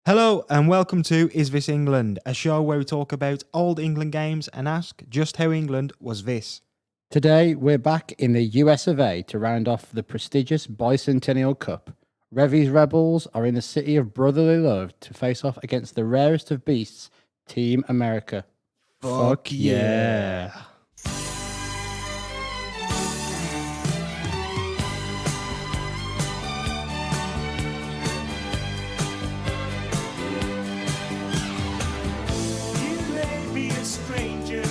Hello and welcome to Is This England, a show where we talk about old England games and ask just how England was this. Today, we're back in the US of A to round off the prestigious Bicentennial Cup. Revie's Rebels are in the city of brotherly love to face off against the rarest of beasts, Team America. Fuck yeah. You may be a stranger,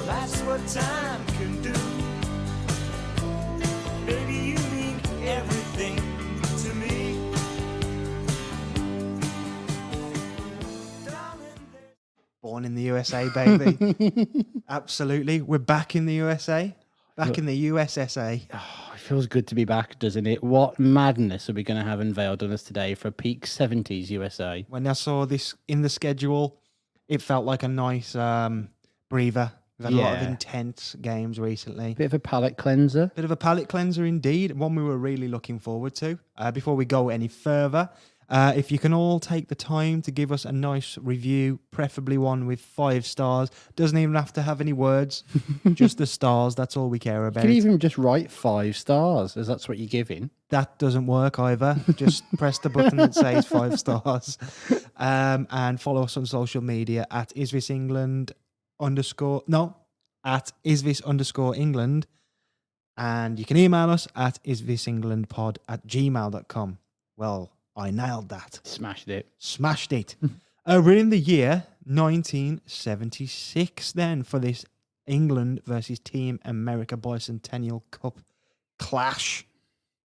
that's what time can do. Baby, you mean everything to me. Born in the USA, baby. Absolutely. We're back in the USA. Back in the USSA. Oh, it feels good to be back, doesn't it? What madness are we going to have unveiled on us today for a peak 70s USA? When I saw this in the schedule, it felt like a nice breather. We've had a lot of Yeah. intense games recently. Bit of a palate cleanser. Bit of a palate cleanser indeed, one we were really looking forward to. Before we go any further, if you can all take the time to give us a nice review, preferably one with 5 stars. Doesn't even have to have any words, just the stars. That's all we care You about. could even just write 5 stars, as that's what you're giving. That doesn't work either. Just press the button that says 5 stars. And follow us on social media at isthisengland_, at istvis_England. And you can email us at isthisenglandpod@gmail.com. Well, I nailed that. Smashed it. Smashed it. We're in the year 1976 then for this England versus Team America Bicentennial Cup clash.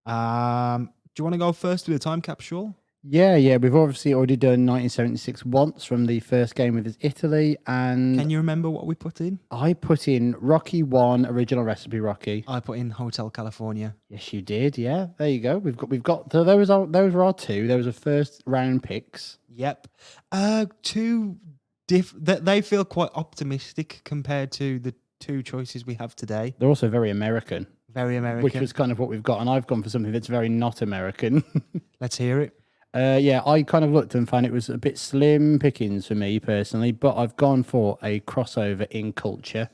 Do you want to go first with the time capsule? Yeah. We've obviously already done 1976 once from the first game with Italy, and Can you remember what we put in? I put in Rocky 1, original recipe Rocky. I put in Hotel California. Yes, you did. Yeah, there you go. We've got. So those were our two. There was a first round picks. Yep. Two they feel quite optimistic compared to the two choices we have today. They're also very American, Very American. which was kind of what we've got. And I've gone for something that's very not American. Let's hear it. Yeah, I kind of looked and found it was a bit slim pickings for me personally, but I've gone for a crossover in culture.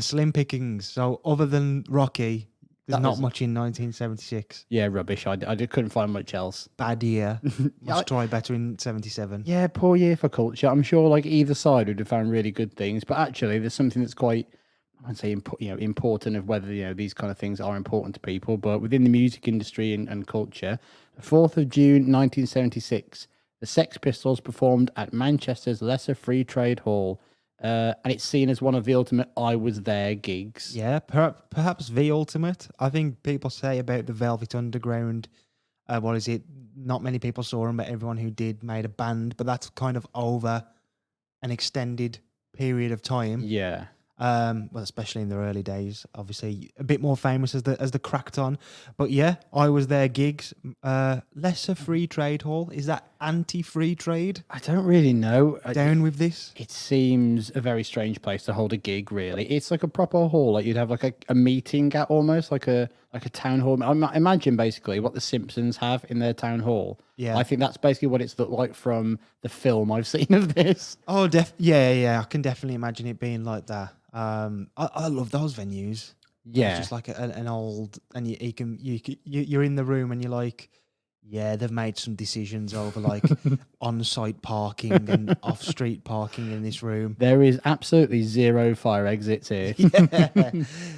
Slim pickings. So other than Rocky, there's That not was- much in 1976. Yeah, rubbish. I couldn't find much else. Bad year. Yeah, Must try better in 77. Yeah, poor year for culture. I'm sure like either side would have found really good things, but actually there's something that's quite, I'd say, important of whether, these kind of things are important to people. But within the music industry and culture, the 4th of June, 1976, the Sex Pistols performed at Manchester's Lesser Free Trade Hall. And it's seen as one of the ultimate I was there gigs. Yeah, perhaps the ultimate. I think people say about the Velvet Underground, what is it? Not many people saw them, but everyone who did made a band. But that's kind of over an extended period of time. Yeah. Well, especially in the early days, obviously a bit more famous as the cracked on. But yeah, I was there gigs. Lesser Free Trade Hall. Is that anti-free trade? I don't really know. Down with this? It seems a very strange place to hold a gig, really. It's like a proper hall, like you'd have like a meeting at almost, like a town hall. Imagine basically what the Simpsons have in their town hall. Yeah. I think that's basically what it's looked like from the film I've seen of this. Oh, yeah. I can definitely imagine it being like that. I love those venues. Yeah. It's just like an old, and you're in the room and you're like, yeah, they've made some decisions over like on-site parking and off-street parking in this room. There is absolutely 0 fire exits here. Yeah.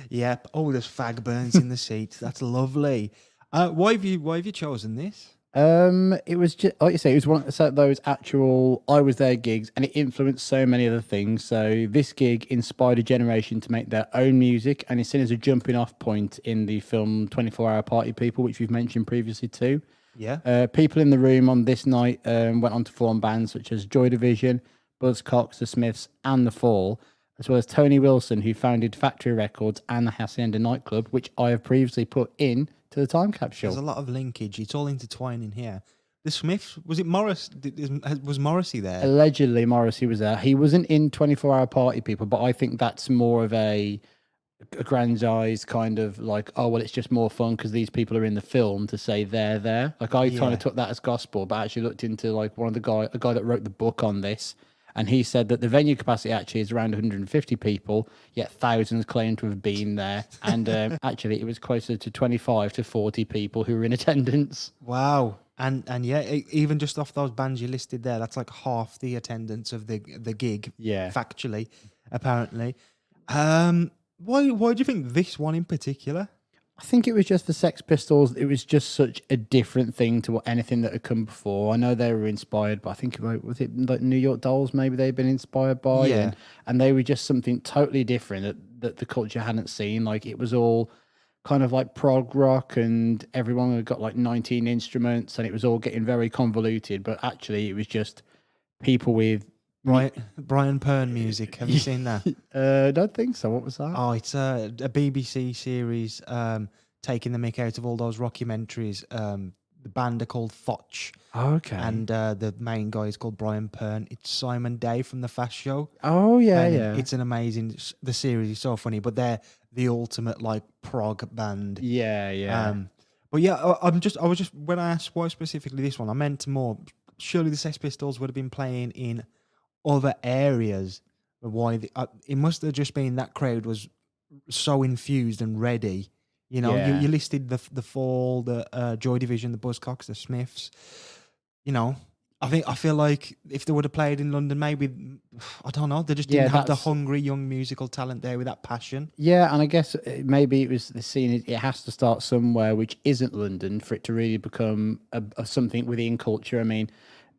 Yep. Oh, there's fag burns in the seats. That's lovely. Why have you chosen this? It was just like you say, it was one of those actual I was there gigs, and it influenced so many other things. So this gig inspired a generation to make their own music, and it's seen as a jumping off point in the film 24-Hour Party People, which we've mentioned previously too. Yeah. People in the room on this night went on to form bands such as Joy Division, Buzzcocks, The Smiths, and The Fall, as well as Tony Wilson, who founded Factory Records and the Hacienda nightclub, which I have previously put in to the time capsule. There's a lot of linkage. It's all intertwining here. The Smiths, was it Morris? Was Morrissey there? Allegedly, Morrissey was there. He wasn't in 24-Hour Party People, but I think that's more of a aggrandized kind of like, oh well, it's just more fun because these people are in the film to say they're there. Like I kind Yeah. of took that as gospel, but I actually looked into like a guy that wrote the book on this, and he said that the venue capacity actually is around 150 people, yet thousands claim to have been there, and actually it was closer to 25 to 40 people who were in attendance. Wow. And yeah, even just off those bands you listed there, that's like half the attendance of the gig. Yeah. Factually, apparently. Why do you think this one in particular? I think it was just the Sex Pistols. It was just such a different thing to what anything that had come before. I know they were inspired, but I think was it like New York Dolls? Maybe they'd been inspired by, Yeah. and they were just something totally different that the culture hadn't seen. Like it was all kind of like prog rock, and everyone had got like 19 instruments, and it was all getting very convoluted. But actually, it was just people with. Brian Pern music. Have you seen that? Don't think so. What was that? Oh, it's a BBC series taking the mick out of all those rockumentaries. The band are called Foch, Okay. and the main guy is called Brian Pern. It's Simon Day from the Fast Show. Oh yeah, And yeah. it's an amazing. The series is so funny, but they're the ultimate like prog band. Yeah, yeah. But yeah, I was just when I asked why specifically this one, I meant more. Surely the Sex Pistols would have been playing in other areas. But why? It must have just been that crowd was so infused and ready. You know, Yeah. you listed the Fall, the Joy Division, the Buzzcocks, the Smiths. You know, I feel like if they would have played in London, maybe I don't know. They just didn't have the hungry young musical talent there with that passion. Yeah, and I guess maybe it was the scene. It has to start somewhere which isn't London for it to really become a something within culture. I mean,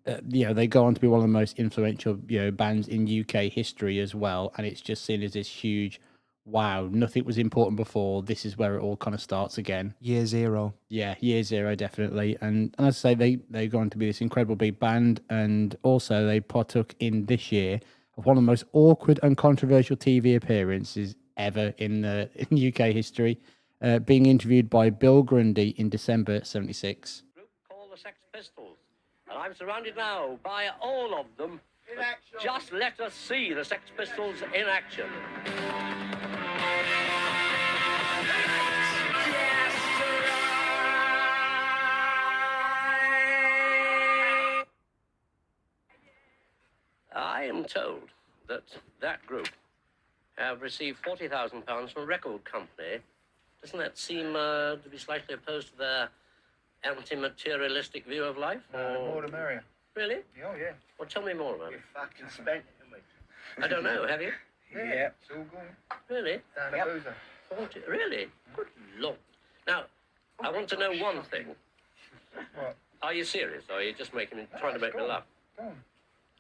they go on to be one of the most influential, bands in UK history as well, and it's just seen as this huge, wow, nothing was important before. This is where it all kind of starts again. Year zero. Yeah, year zero, definitely. And as I say, they go on to be this incredible big band, and also they partook in this year of one of the most awkward and controversial TV appearances ever in UK history, being interviewed by Bill Grundy in December '76. Group called the Sex Pistols, and I'm surrounded now by all of them. Just let us see the Sex Pistols in action. I am told that that group have received £40,000 from a record company. Doesn't that seem to be slightly opposed to their anti-materialistic view of life? The more the merrier. Really? Oh, yeah. Well, tell me more about You it. fucking spent it, haven't we? I don't know, have you? Yeah. It's all gone. Really? Down the boozer. 40? Really? Good Lord. Now, I want to know one thing. What? Are you serious, or are you just trying to make me laugh? Go on.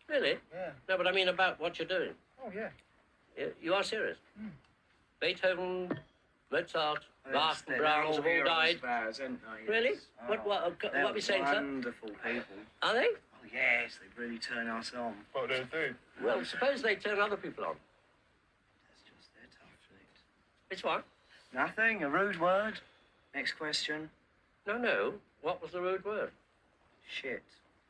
Really? Yeah. No, but I mean about what you're doing. Oh, yeah. You are serious? Beethoven, Mozart, Bach and Brahms have all died. Really? What are we saying, sir? Wonderful people. Are they? Oh, yes, they really turn us on. What do they do? Well, suppose they turn other people on. That's just their tough flick. Which one? Nothing, a rude word. Next question. No. What was the rude word? Shit.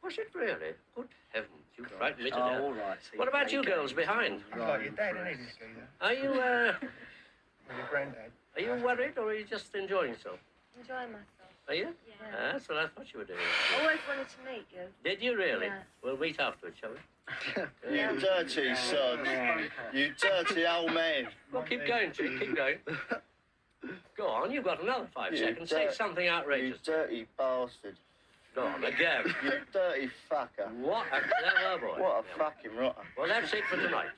Was it really? Good heavens, you frightened me to Oh, death. all right. So What about you take girls it. behind? He's like your dad, isn't he, this geezer? Are you, With your granddad. are you worried, or are you just enjoying yourself? Enjoying myself. Are you? Yeah. That's what I thought you were doing. Always wanted to meet you. Did you really? Yeah. We'll meet afterwards, shall we? Yeah. Dirty sod. You dirty old man. Well, keep going, Chick, keep going. Go on, you've got another 5 You seconds. Say something You outrageous. dirty bastard. Go on, again. You dirty fucker. What a clever boy. What a fucking rotter. Well, that's it for tonight.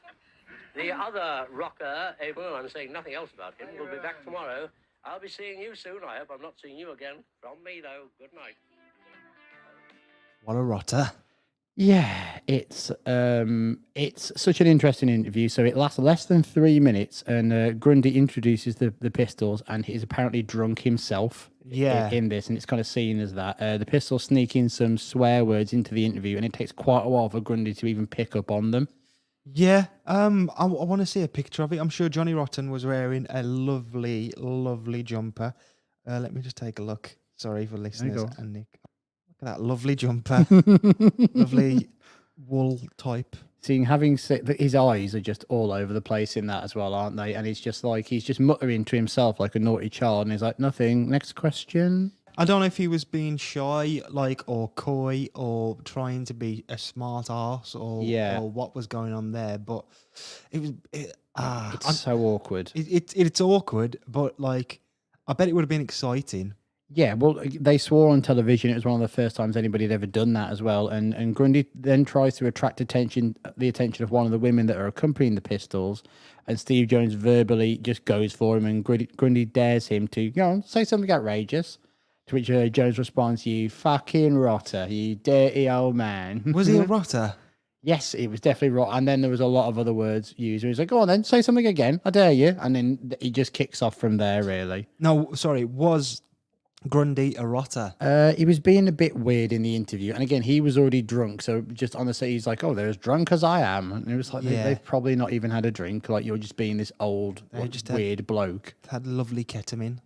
The other rocker, Abel, and I'm saying nothing else about him, will be back tomorrow. I'll be seeing you soon. I hope I'm not seeing you again. From me, though, good night. What a rotter. Yeah, it's such an interesting interview. So it lasts less than 3 minutes, and Grundy introduces the Pistols, and he's apparently drunk himself. Yeah. In this, and it's kind of seen as that. The Pistols sneak in some swear words into the interview, and it takes quite a while for Grundy to even pick up on them. Yeah, I want to see a picture of it. I'm sure Johnny Rotten was wearing a lovely, lovely jumper. Let me just take a look. Sorry for listeners go. and Nick. Look at that lovely jumper. Lovely wool type Seeing his eyes are just all over the place in that as well, aren't they? And it's just like he's just muttering to himself like a naughty child, and he's like, "Nothing. Next question." I don't know if he was being shy, or coy, or trying to be a smart ass, or what was going on there. But it was, It's so awkward. it's awkward. But like, I bet it would have been exciting. Yeah, well, they swore on television it was one of the first times anybody had ever done that as well. And Grundy then tries to attract the attention of one of the women that are accompanying the Pistols, and Steve Jones verbally just goes for him, and Grundy dares him to say something outrageous. To which Jones responds, "You fucking rotter, you dirty old man." Was he a rotter? Yes, it was definitely rot. And then there was a lot of other words used. He's like, "Go on then, say something again. I dare you." And then he just kicks off from there, really. No, sorry, was Grundy a rotter? He was being a bit weird in the interview, and again, he was already drunk. So just on the set, he's like, "Oh, they're as drunk as I am," and it was like they've probably not even had a drink. Like you're just being this old, weird bloke. Had lovely ketamine.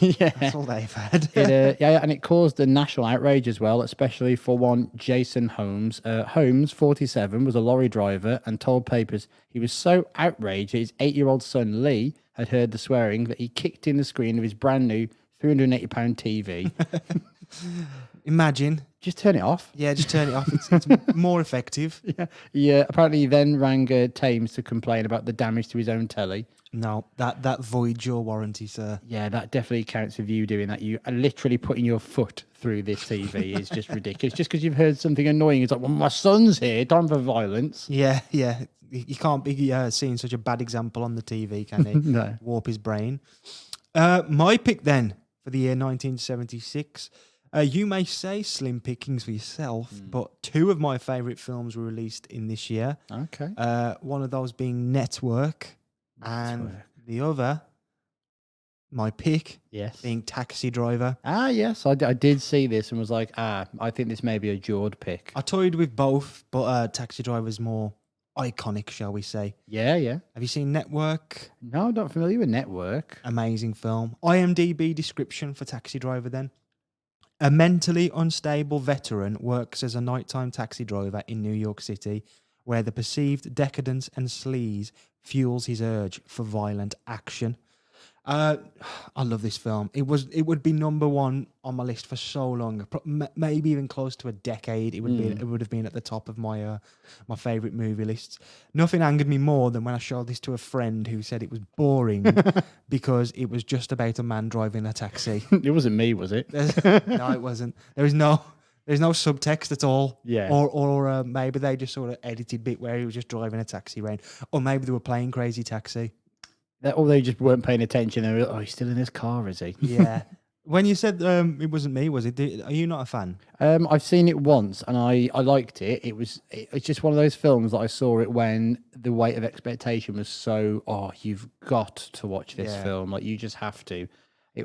Yeah, That's all they've had. And it caused a national outrage as well, especially for one Jason Holmes. Holmes, 47, was a lorry driver and told papers he was so outraged that his 8-year-old son Lee had heard the swearing that he kicked in the screen of his brand new £380 TV. Imagine. Just turn it off. Yeah, just turn it off. It's more effective. Yeah. Apparently, he then rang Thames to complain about the damage to his own telly. No, that voids your warranty, sir. Yeah, that definitely counts with you doing that. You are literally putting your foot through this TV is just ridiculous. Just because you've heard something annoying, it's like, well, my son's here. Time for violence. Yeah. You can't be seeing such a bad example on the TV, can he? No. Warp his brain. My pick then for the year 1976. You may say slim pickings for yourself, but two of my favourite films were released in this year. Okay. One of those being Network, and the other, my pick, being Taxi Driver. Ah, yes, I did see this and was like, I think this may be a Jord pick. I toyed with both, but Taxi Driver is more iconic, shall we say. Yeah. Have you seen Network? No, I'm not familiar with Network. Amazing film. IMDb description for Taxi Driver then. A mentally unstable veteran works as a nighttime taxi driver in New York City, where the perceived decadence and sleaze fuels his urge for violent action. I love this film. It would be number one on my list for so long, maybe even close to a decade. It would have been at the top of my my favorite movie lists. Nothing angered me more than when I showed this to a friend who said it was boring because it was just about a man driving a taxi. It wasn't me, was it? No, it wasn't. There's no subtext at all. Yeah. Or maybe they just sort of edited bit where he was just driving a taxi around, or maybe they were playing Crazy Taxi. Or they just weren't paying attention. They were, oh, he's still in his car, is he? Yeah. When you said it wasn't me, was it? Are you not a fan? I've seen it once and I liked it. It's just one of those films that I saw it when the weight of expectation was so, you've got to watch this film. Like, you just have to.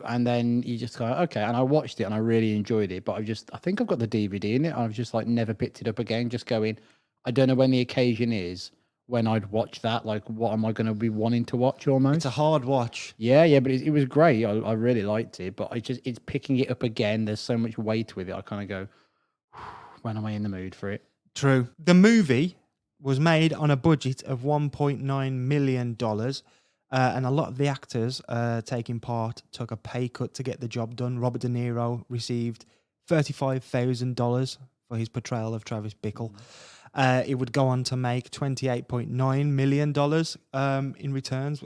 And then you just go, okay. And I watched it and I really enjoyed it. But I think I've got the DVD in it. And I've just like never picked it up again. Just going, I don't know when the occasion is when I'd watch that. Like, what am I going to be wanting to watch almost? It's a hard watch. Yeah, but it was great. I really liked it. But it's picking it up again. There's so much weight with it. I kind of go, when am I in the mood for it? True. The movie was made on a budget of $1.9 million. And a lot of the actors taking part took a pay cut to get the job done. Robert De Niro received $35,000 for his portrayal of Travis Bickle. It would go on to make $28.9 million in returns,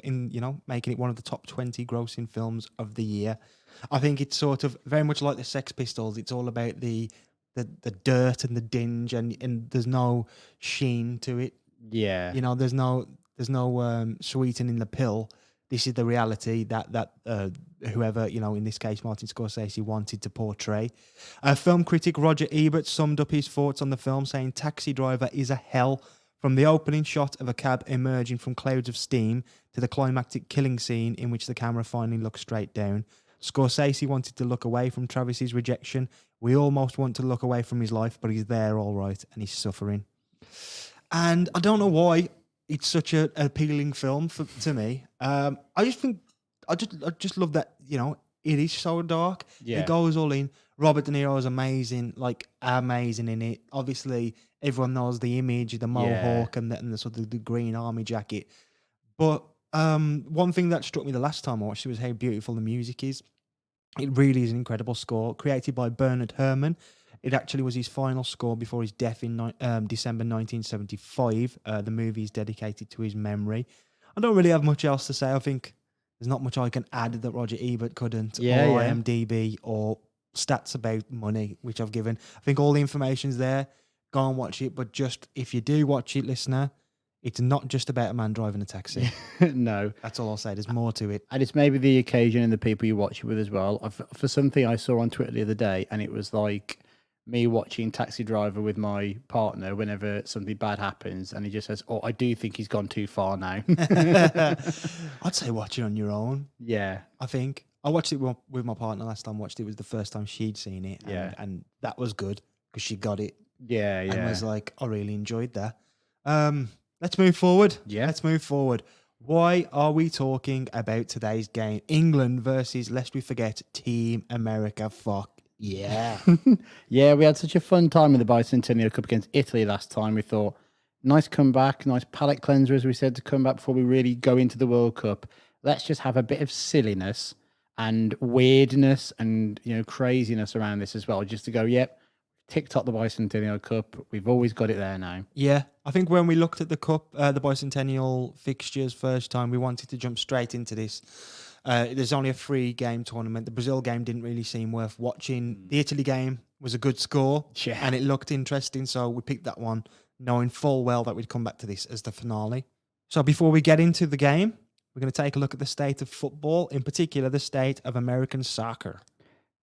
making it one of the top 20 grossing films of the year. I think it's sort of very much like the Sex Pistols. It's all about the dirt and the dinge, and there's no sheen to it. Yeah. There's no sweetening the pill. This is the reality that whoever, in this case, Martin Scorsese, wanted to portray. Film critic Roger Ebert summed up his thoughts on the film, saying, "Taxi Driver is a hell. From the opening shot of a cab emerging from clouds of steam to the climactic killing scene in which the camera finally looks straight down. Scorsese wanted to look away from Travis's rejection. We almost want to look away from his life, but he's there all right, and he's suffering." And I don't know why it's such an appealing film to me. I just love that, it is so dark. Yeah. It goes all in. Robert De Niro is amazing, like amazing in it. Obviously, everyone knows the image, the mohawk, and the sort of the green army jacket. But one thing that struck me the last time I watched it was how beautiful the music is. It really is an incredible score, created by Bernard Herrmann. It actually was his final score before his death in December 1975. The movie is dedicated to his memory. I don't really have much else to say. I think there's not much I can add that Roger Ebert couldn't, or IMDb, or stats about money, which I've given. I think all the information's there. Go and watch it. But just if you do watch it, listener, it's not just about a man driving a taxi. No. That's all I'll say. There's more to it. And it's maybe the occasion and the people you watch it with as well. For something I saw on Twitter the other day, and it was like me watching Taxi Driver with my partner whenever something bad happens, and he just says, "Oh, I do think he's gone too far now." I'd say watch it on your own. Yeah. I think I watched it with my partner last time. Watched it was the first time she'd seen it. And that was good because she got it. Yeah, And was like, I really enjoyed that. Let's move forward. Yeah. Let's move forward. Why are we talking about today's game? England versus, lest we forget, Team America. Fuck yeah. Yeah, we had such a fun time in the Bicentennial Cup against Italy last time. We thought, nice comeback, nice palate cleanser, as we said, to come back before we really go into the World Cup. Let's just have a bit of silliness and weirdness and, craziness around this as well, just to go, yep, ticked up the Bicentennial Cup. We've always got it there now. Yeah, I think when we looked at the Cup, the Bicentennial fixtures first time, we wanted to jump straight into this. There's only a 3-game tournament. The Brazil game didn't really seem worth watching. The Italy game was a good score, and it looked interesting, so we picked that one, knowing full well that we'd come back to this as the finale. So before we get into the game, we're going to take a look at the state of football, in particular the state of American soccer.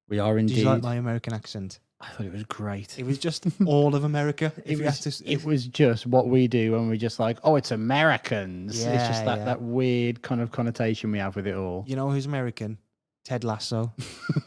We are indeed. Did you like my American accent? I thought it was great. It was just all of America. It was just what we do when we're just like, oh, it's Americans. Yeah, it's just that weird kind of connotation we have with it all. You know who's American? Ted Lasso.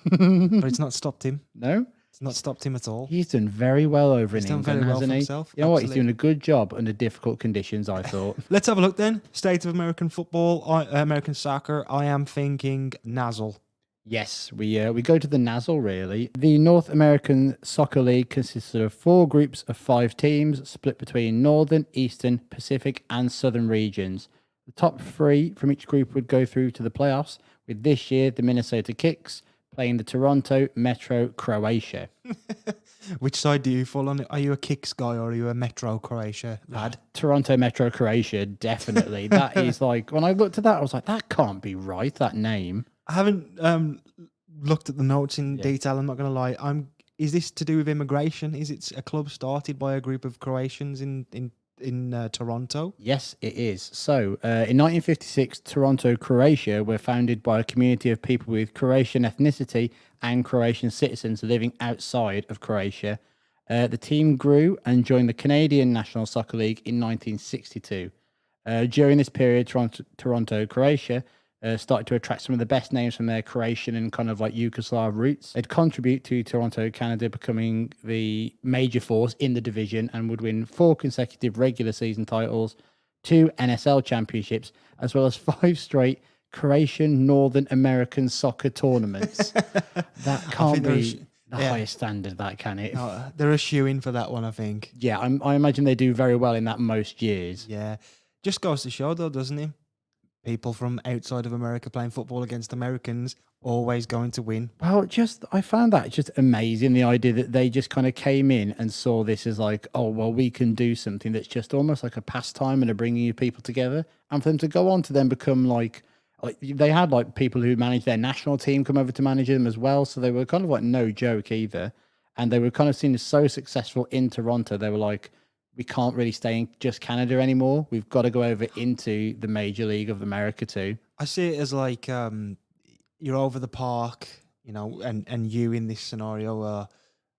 But it's not stopped him. No? It's not stopped him at all. He's done very well over in He's done England, very well hasn't for he? himself. You know what? He's Absolutely. doing a good job under difficult conditions, I thought. Let's have a look then. State of American football, American soccer. I am thinking Nazzle. Yes, we go to the Nazzle, really. The North American Soccer League consists of 4 groups of 5 teams split between Northern, Eastern, Pacific and Southern regions. The top 3 from each group would go through to the playoffs, with this year the Minnesota Kicks playing the Toronto Metro Croatia. Which side do you fall on? Are you a Kicks guy or are you a Metro Croatia lad? Toronto Metro Croatia, definitely. That is like, when I looked at that, I was like, that can't be right, that name. I haven't looked at the notes in detail. I'm not going to lie. Is this to do with immigration? Is it a club started by a group of Croatians in Toronto? Yes, it is. So, in 1956, Toronto, Croatia were founded by a community of people with Croatian ethnicity and Croatian citizens living outside of Croatia. The team grew and joined the Canadian National Soccer League in 1962. During this period, Toronto, Croatia started to attract some of the best names from their Croatian and kind of like Yugoslav roots. They'd contribute to Toronto, Canada becoming the major force in the division and would win 4 consecutive regular season titles, 2 NSL championships, as well as 5 straight Croatian Northern American soccer tournaments. That can't be the highest standard, that can it? No, they're a shoe-in for that one, I think. Yeah, I imagine they do very well in that most years. Yeah. Just goes to show, though, doesn't it? People from outside of America playing football against Americans always going to win. Well, I found that just amazing, the idea that they just kind of came in and saw this as like, oh, well, we can do something that's just almost like a pastime and a bringing of people together. And for them to go on to then become like they had like people who managed their national team come over to manage them as well. So they were kind of like no joke either. And they were kind of seen as so successful in Toronto. They were like, we can't really stay in just Canada anymore. We've got to go over into the Major League of America too. I see it as like you're over the park, and you in this scenario are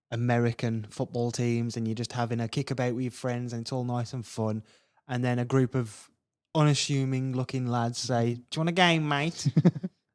American football teams and you're just having a kickabout with your friends and it's all nice and fun. And then a group of unassuming looking lads say, do you want a game, mate?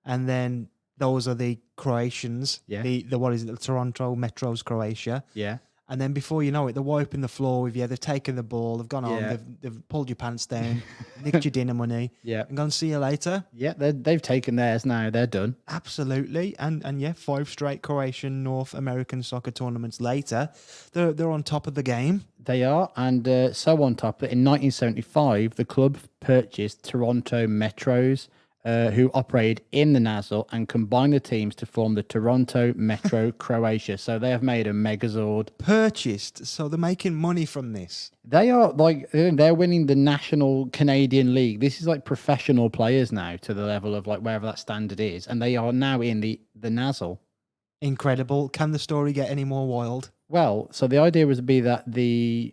And then those are the Croatians. Yeah. The what is it? The Toronto Metro's Croatia. Yeah. And then before you know it, they're wiping the floor with you. They've taken the ball. They've gone Yeah. home. They've pulled your pants down, nicked your dinner money, Yeah. and gone, see you later. Yeah, they've taken theirs now. They're done. Absolutely. And yeah, 5 straight Croatian North American soccer tournaments later, they're on top of the game. They are, and so on top that in 1975, the club purchased Toronto Metros, who operated in the Nazil, and combined the teams to form the Toronto Metro Croatia. So they have made a Megazord. Purchased. So they're making money from this. They are like they're winning the National Canadian League. This is like professional players now to the level of like wherever that standard is, and they are now in the Nazil. Incredible. Can the story get any more wild? Well, so the idea was to be that the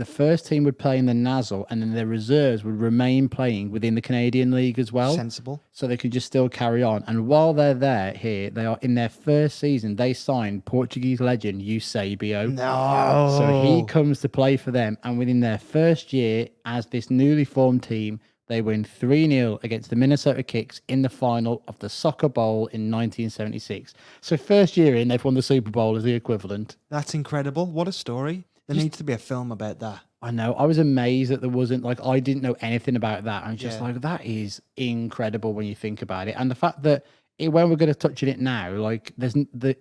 first team would play in the Nazil, and then the reserves would remain playing within the Canadian League as well. Sensible. So they could just still carry on. And while they're they are in their first season, they signed Portuguese legend Eusebio. No. So he comes to play for them, and within their first year as this newly formed team, they win 3-0 against the Minnesota Kicks in the final of the Soccer Bowl in 1976. So first year in, they've won the Super Bowl as the equivalent. That's incredible. What a story. There needs to be a film about that. I know. I was amazed that there wasn't, like, I didn't know anything about that. I'm just Yeah. like, that is incredible when you think about it. And the fact that when we're going to touch on it now, like,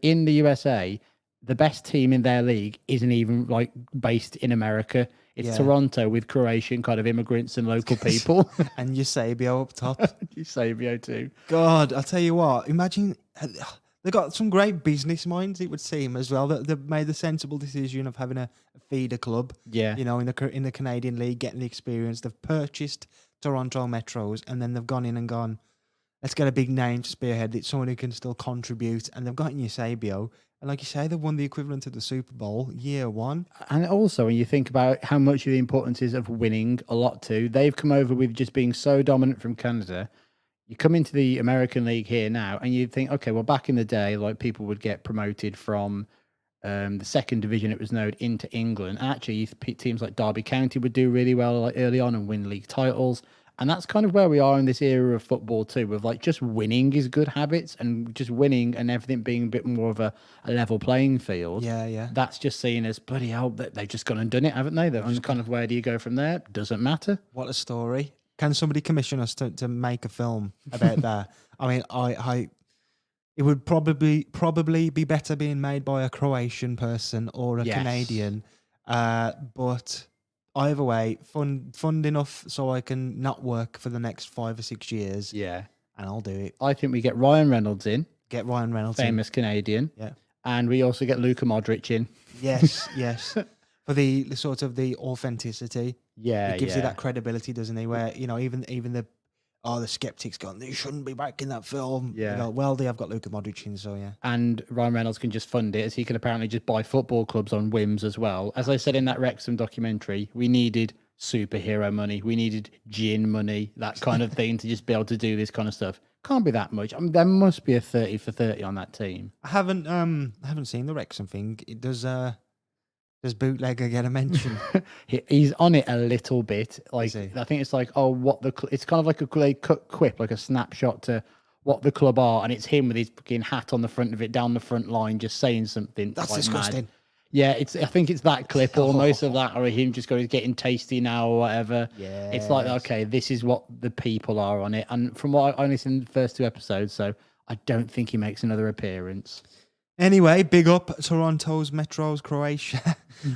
in the USA, the best team in their league isn't even, like, based in America. It's Yeah. Toronto with Croatian kind of immigrants and local people. And Eusebio up top. Eusebio too. God, I'll tell you what. Imagine they got some great business minds. It would seem as well that they've made the sensible decision of having a feeder club. Yeah. You know, in the Canadian League, getting the experience. They've purchased Toronto Metros, and then they've gone in and gone, let's get a big name to spearhead it, someone who can still contribute. And they've got Eusebio. And like you say, they've won the equivalent of the Super Bowl year 1. And also, when you think about how much of the importance is of winning a lot too, they've come over with just being so dominant from Canada. You come into the American League here now, and you think, okay, well, back in the day, like people would get promoted from the second division, it was known, into England. And actually, teams like Derby County would do really well like early on and win league titles. And that's kind of where we are in this era of football too, with like just winning is good habits, and just winning and everything being a bit more of a level playing field. Yeah, yeah. That's just seen as bloody hell. They've just gone and done it, haven't they? And kind of where do you go from there? Doesn't matter. What a story. Can somebody commission us to make a film about that? I mean, it would probably be better being made by a Croatian person or a Yes. Canadian. But either way, fund enough so I can not work for the next 5 or 6 years, Yeah. and I'll do it. I think we get Ryan Reynolds in, Get Ryan Reynolds. in. famous Canadian. Yeah. And we also get Luka Modric in. Yes, yes. For the sort of the authenticity. Yeah. It gives you that credibility, doesn't he? Where, you know, even the skeptics gone, they shouldn't be back in that film. Yeah. You go, well, they have got Luka Modric in, so yeah. And Ryan Reynolds can just fund it, as he can apparently just buy football clubs on whims as well. As I said in that Wrexham documentary, we needed superhero money. We needed gin money, that kind of thing, to just be able to do this kind of stuff. Can't be that much. I mean, there must be a 30 for 30 on that team. I haven't seen the Wrexham thing. Does Bootlegger get a mention? He's on it a little bit. Like, Is he? I think it's like, it's kind of like a cut quip, like a snapshot to what the club are, and it's him with his fucking hat on the front of it, down the front line, just saying something. That's like disgusting. Mad. Yeah, I think it's that clip almost of that, or him just going, getting tasty now or whatever. Yeah. It's like, okay, this is what the people are on it. And from what I only seen the first 2 episodes, so I don't think he makes another appearance. Anyway, big up Toronto's Metros, Croatia.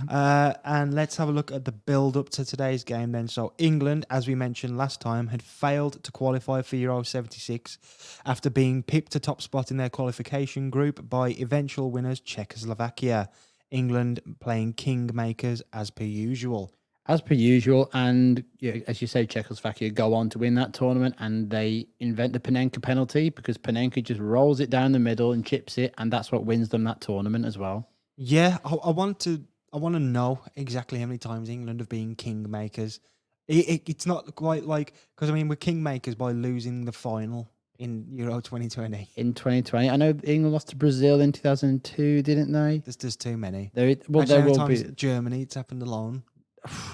And let's have a look at the build up to today's game then. So England, as we mentioned last time, had failed to qualify for Euro 76 after being pipped to top spot in their qualification group by eventual winners Czechoslovakia. England playing kingmakers as per usual. As per usual, and as you say, Czechoslovakia go on to win that tournament, and they invent the Panenka penalty, because Panenka just rolls it down the middle and chips it, and that's what wins them that tournament as well. Yeah, I want to know exactly how many times England have been kingmakers. It's not quite like, because I mean, we're kingmakers by losing the final in Euro 2020. In 2020, I know England lost to Brazil in 2002, didn't they? There's too many. There Imagine will how many be. times Germany, it's happened alone.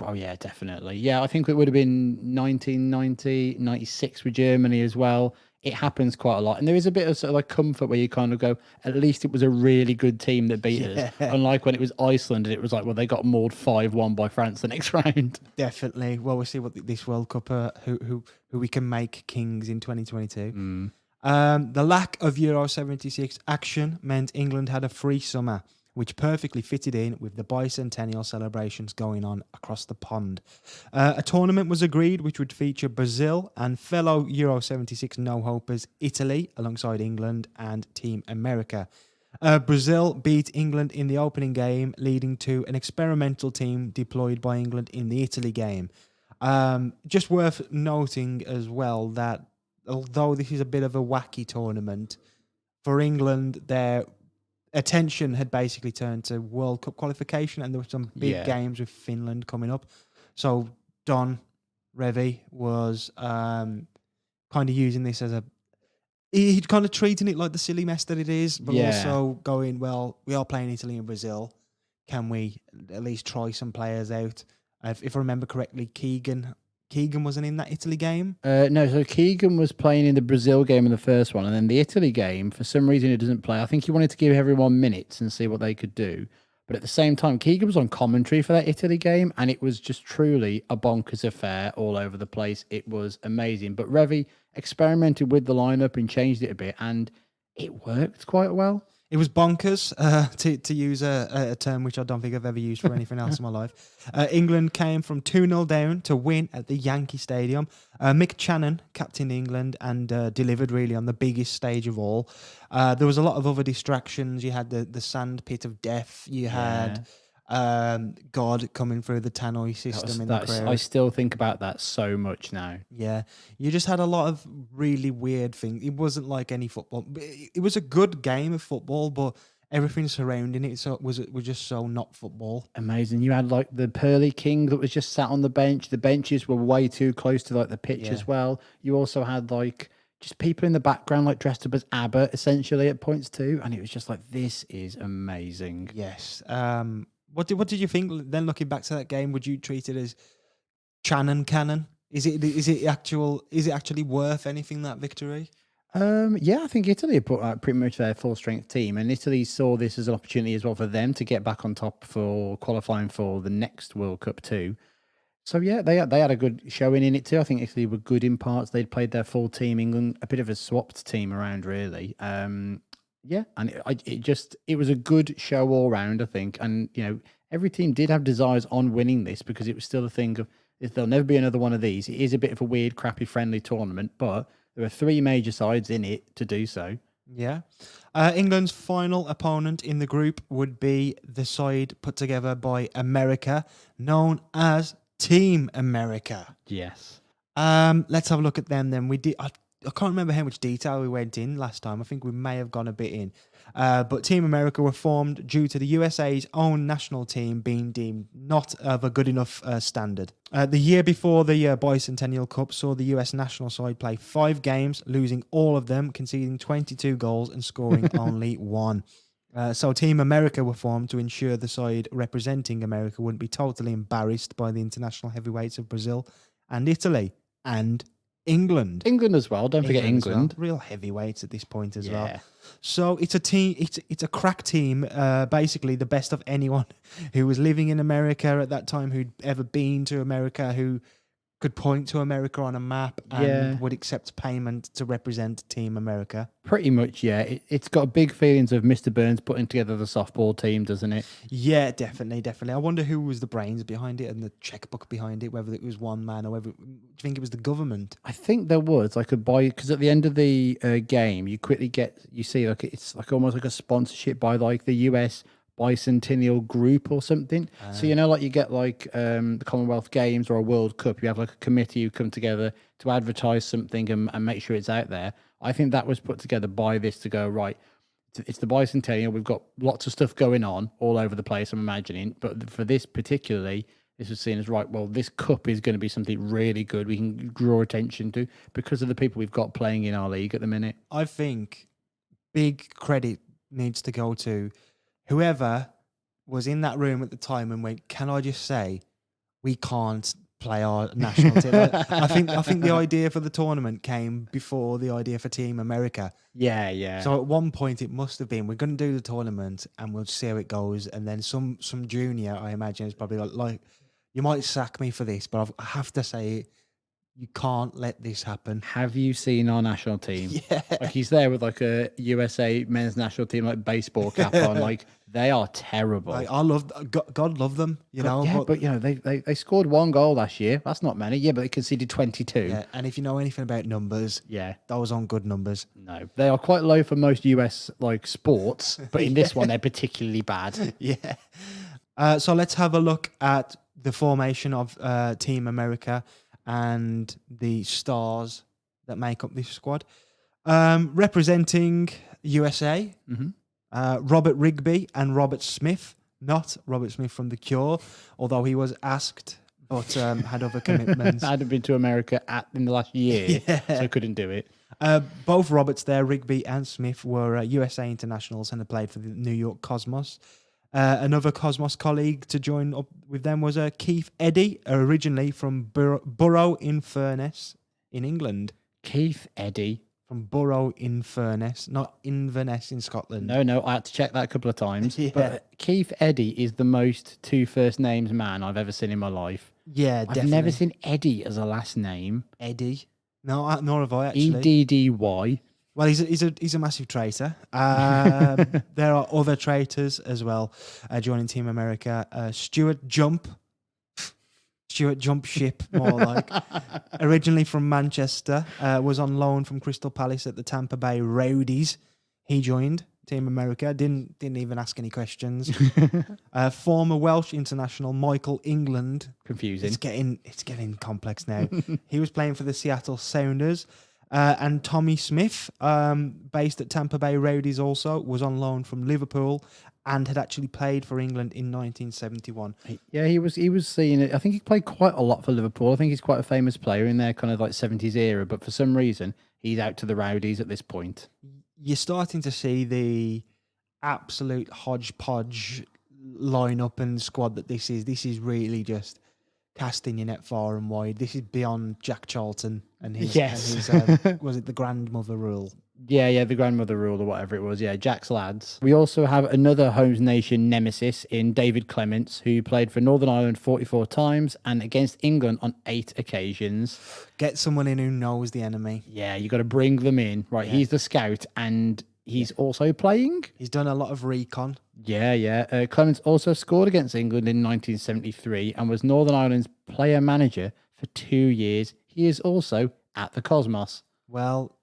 Oh, yeah, definitely. Yeah, I think it would have been 1990, 96 with Germany as well. it happens quite a lot. And there is a bit of sort of like comfort where you kind of go, at least it was a really good team that beat us. Unlike when it was Iceland and it was like, well, they got mauled 5-1 by France the next round. Definitely. Well, we'll see what this World Cup, who we can make kings in 2022. The lack of Euro 76 action meant England had a free summer, which perfectly fitted in with the bicentennial celebrations going on across the pond. A tournament was agreed which would feature Brazil and fellow Euro 76 no-hopers Italy alongside England and Team America. Brazil beat England in the opening game, leading to an experimental team deployed by England in the Italy game. Just worth noting as well that although this is a bit of a wacky tournament, for England, their attention had basically turned to World Cup qualification, and there were some big games with Finland coming up. So Don Revie was kind of using this as he'd kind of treating it like the silly mess that it is, but also going, well, we are playing Italy and Brazil. Can we at least try some players out? If I remember correctly, Keegan wasn't in that Italy game. No, so Keegan was playing in the Brazil game in the first one, and then the Italy game, for some reason, he doesn't play. I think he wanted to give everyone minutes and see what they could do. But at the same time, Keegan was on commentary for that Italy game, and it was just truly a bonkers affair all over the place. It was amazing. But Revie experimented with the lineup and changed it a bit, and it worked quite well. It was bonkers, to use a term which I don't think I've ever used for anything else in my life. England came from 2-0 down to win at the Yankee Stadium. Mick Channon captained England and delivered really on the biggest stage of all. There was a lot of other distractions. You had the sand pit of death. You had God coming through the tannoy system in the crowd. I still think about that so much now. Yeah, you just had a lot of really weird things. It wasn't like any football. It was a good game of football, but everything surrounding it was just so not football. Amazing. You had like the Pearly King that was just sat on the bench. The benches were way too close to like the pitch as well. You also had like just people in the background like dressed up as ABBA essentially at points too, and it was just like, this is amazing. Yes. What did you think then? Looking back to that game, would you treat it as canon? Is it actually worth anything, that victory? Yeah, I think Italy put out pretty much their full strength team, and Italy saw this as an opportunity as well for them to get back on top for qualifying for the next World Cup too. So yeah, they had a good showing in it too. I think Italy were good in parts. They'd played their full team. England a bit of a swapped team around really. Yeah, and it was a good show all round, I think. And every team did have desires on winning this because it was still a thing of, if there'll never be another one of these. It is a bit of a weird, crappy, friendly tournament, but there are 3 major sides in it to do so. Yeah. England's final opponent in the group would be the side put together by America, known as Team America. Yes. Let's have a look at them then. I can't remember how much detail we went in last time. I think we may have gone a bit in. But Team America were formed due to the USA's own national team being deemed not of a good enough standard. The year before the Bicentennial Cup saw the US national side play 5 games, losing all of them, conceding 22 goals and scoring only 1. So Team America were formed to ensure the side representing America wouldn't be totally embarrassed by the international heavyweights of Brazil and Italy and England. England as well. Don't forget England. Well. Real heavyweights at this point as well. So it's a team. It's a crack team. Basically, the best of anyone who was living in America at that time, who'd ever been to America, who could point to America on a map and would accept payment to represent Team America. Pretty much, yeah. It's got big feelings of Mr. Burns putting together the softball team, doesn't it? Yeah, definitely. I wonder who was the brains behind it and the checkbook behind it, whether it was one man or whether... Do you think it was the government? I think there was like because at the end of the game, you see like it's like almost like a sponsorship by like the US Bicentennial Group or something. So like you get like the Commonwealth Games or a World Cup, you have like a committee who come together to advertise something and make sure it's out there. I think that was put together by this to go, right, it's the Bicentennial, we've got lots of stuff going on all over the place, I'm imagining, but for this particularly, this was seen as, right, well, this cup is going to be something really good we can draw attention to because of the people we've got playing in our league at the minute. I think big credit needs to go to whoever was in that room at the time and went, can I just say, we can't play our national team. I think the idea for the tournament came before the idea for Team America. Yeah, yeah. So at one point it must have been we're going to do the tournament and we'll see how it goes. And then some junior, I imagine, is probably like you might sack me for this, but I have to say you can't let this happen. Have you seen our national team? Yeah. Like he's there with like a USA men's national team like baseball cap on. Like they are terrible. Like, I love God love them, you know. Yeah, but you know they scored 1 goal last year. That's not many. Yeah, but they conceded 22. yeah, and if you know anything about numbers, Yeah. that was on good numbers. No, they are quite low for most US like sports, but in this one they're particularly bad. Yeah. So let's have a look at the formation of Team America and the stars that make up this squad. Representing USA, Robert Rigby and Robert Smith, not Robert Smith from The Cure, although he was asked but had other commitments. I hadn't been to America in the last year, so couldn't do it. Both Roberts there, Rigby and Smith, were USA internationals and had played for the New York Cosmos. Another Cosmos colleague to join up with them was Keith Eddy, originally from Borough-in-Furness in England. Keith Eddy. From Borough-in-Furness, not Inverness in Scotland. No, I had to check that a couple of times. Yeah. But Keith Eddy is the most 2 first names man I've ever seen in my life. Yeah, I've definitely. never seen Eddie as a last name. Eddie. No, nor have I actually. Eddy. Well, he's a massive traitor. There are other traitors as well joining Team America. Stewart Jump ship, more like. Originally from Manchester, was on loan from Crystal Palace at the Tampa Bay Rowdies. He joined Team America. Didn't even ask any questions. Former Welsh international Michael England. Confusing. It's getting complex now. He was playing for the Seattle Sounders. And Tommy Smith, based at Tampa Bay Rowdies also, was on loan from Liverpool and had actually played for England in 1971. Yeah, he was seeing it. I think he played quite a lot for Liverpool. I think he's quite a famous player in their kind of like 70s era, but for some reason, he's out to the Rowdies at this point. You're starting to see the absolute hodgepodge lineup and squad that this is. This is really just casting your net far and wide. This is beyond Jack Charlton and his, Yes. and his was it the grandmother rule? Yeah, the grandmother rule or whatever it was. Yeah, Jack's lads. We also have another Homes Nation nemesis in David Clements, who played for Northern Ireland 44 times and against England on 8 occasions. Get someone in who knows the enemy. Yeah, you got to bring them in. Right, he's the scout and he's also playing. He's done a lot of recon. Yeah. Clements also scored against England in 1973 and was Northern Ireland's player manager for 2 years. He is also at the Cosmos. Well,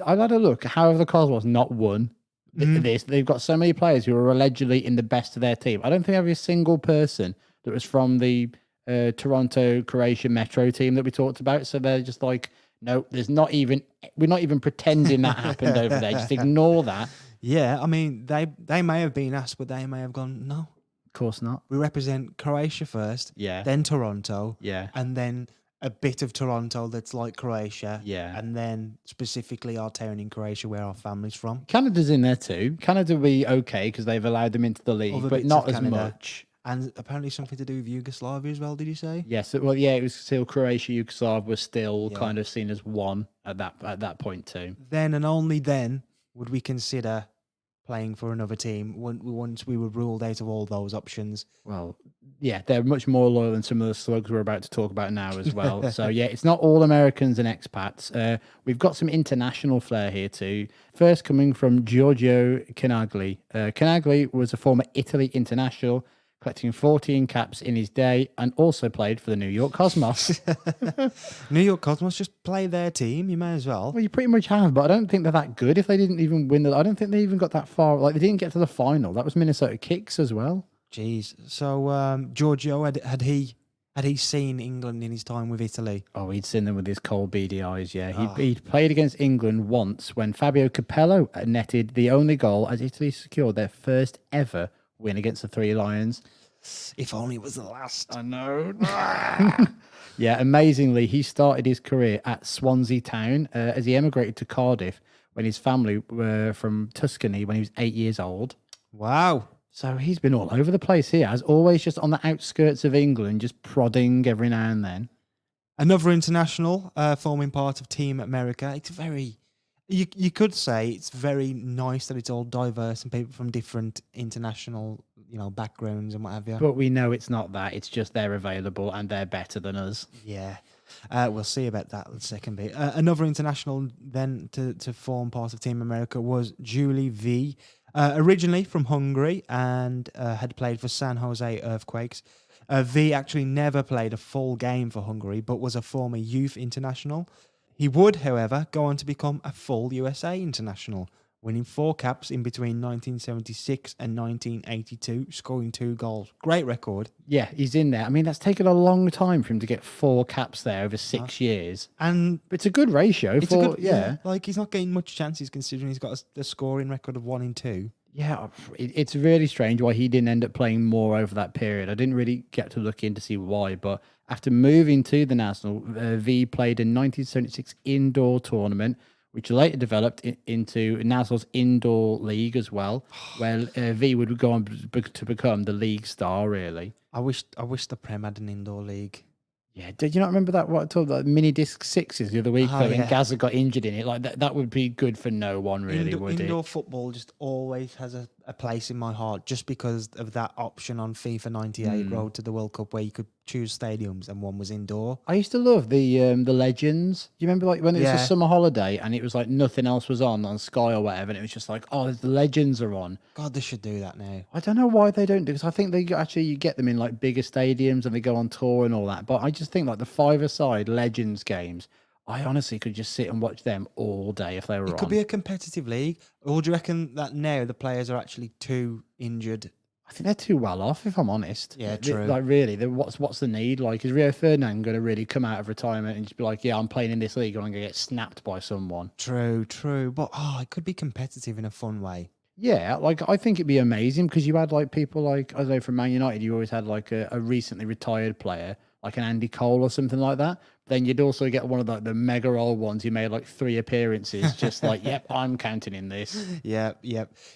I've had a look. How have the Cosmos not won this? They've got so many players who are allegedly in the best of their team. I don't think they have a single person that was from the Toronto, Croatia Metro team that we talked about. So they're just like, no, we're not even pretending that happened over there. Just ignore that. yeah, I mean, they may have been asked, but they may have gone, no, Of course not. we represent Croatia first, Yeah. then Toronto, Yeah. and then a bit of Toronto that's like Croatia, Yeah. and then specifically our town in Croatia where our family's from. Canada's in there too. Canada will be okay because they've allowed them into the league, Other but bits not of as Canada. much. And apparently something to do with Yugoslavia as well, did you say? Yes, well, yeah, it was still Croatia, Yugoslavia was still Yeah. kind of seen as one at that point too. Then and only then would we consider playing for another team once we were ruled out of all those options. Well, yeah, they're much more loyal than some of the slugs we're about to talk about now as well. So yeah, it's not all Americans and expats. We've got some international flair here too. First coming from Giorgio Canagli. Canagli was a former Italy international, collecting 14 caps in his day, and also played for the New York Cosmos. New York Cosmos, just play their team, you may as well. Well, you pretty much have, but I don't think they're that good. If they didn't even win I don't think they even got that far. Like, they didn't get to the final. That was Minnesota Kicks as well. Jeez. So Giorgio, had he seen England in his time with Italy? Oh, he'd seen them with his cold, beady eyes, yeah. He'd played against England once when Fabio Capello netted the only goal as Italy secured their first ever win against the Three Lions. If only it was the last. I know. Yeah, amazingly, he started his career at Swansea Town as he emigrated to Cardiff when his family were from Tuscany when he was 8 years old. Wow. So he's been all over the place here, as always, just on the outskirts of England, just prodding every now and then. Another international forming part of Team America. It's very, you could say it's very nice that it's all diverse and people from different international, backgrounds and what have you. But we know it's not that. It's just they're available and they're better than us. Yeah. We'll see about that in a second bit. Another international then to form part of Team America was Julie V. Originally from Hungary and had played for San Jose Earthquakes. V actually never played a full game for Hungary, but was a former youth international. He would, however, go on to become a full USA international, winning 4 caps in between 1976 and 1982, scoring 2 goals. Great record. Yeah, he's in there. I mean, that's taken a long time for him to get 4 caps there over 6 years. And But it's a good ratio it's for, a good, yeah. like he's not getting much chances considering he's got a scoring record of 1 in 2. Yeah, it's really strange why he didn't end up playing more over that period. I didn't really get to look in to see why, but after moving to the National, V played a 1976 indoor tournament, which later developed into National's indoor league as well, where V would go on to become the league star, really. I wish the Prem had an indoor league. Yeah, did you not remember that? What I told like mini disc sixes the other week? Oh, Though, and yeah. Gaza got injured in it. Like that would be good for no one, really, would Indoor it? football just always has a place in my heart just because of that option on FIFA 98 Road to the World Cup where you could choose stadiums and one was indoor. I used to love the Legends. Do you remember like when it was Yeah. a summer holiday and it was like nothing else was on Sky or whatever, and it was just like, oh, the Legends are on. God, they should do that now. I don't know why they don't do because I think they actually you get them in like bigger stadiums and they go on tour and all that. But I just think like the five-a-side Legends games, I honestly could just sit and watch them all day if they were It on. could be a competitive league. Or do you reckon that now the players are actually too injured? I think they're too well off, if I'm honest. Yeah, They- true. Like really, what's the need? Like, is Rio Ferdinand going to really come out of retirement and just be like, yeah, I'm playing in this league and I'm going to get snapped by someone? True. But it could be competitive in a fun way. Yeah, like I think it'd be amazing because you had like people like I don't know from Man United, you always had like a recently retired player like an Andy Cole or something like that. Then you'd also get one of the mega old ones who made like 3 appearances, just like, yep, I'm counting in this. Yep.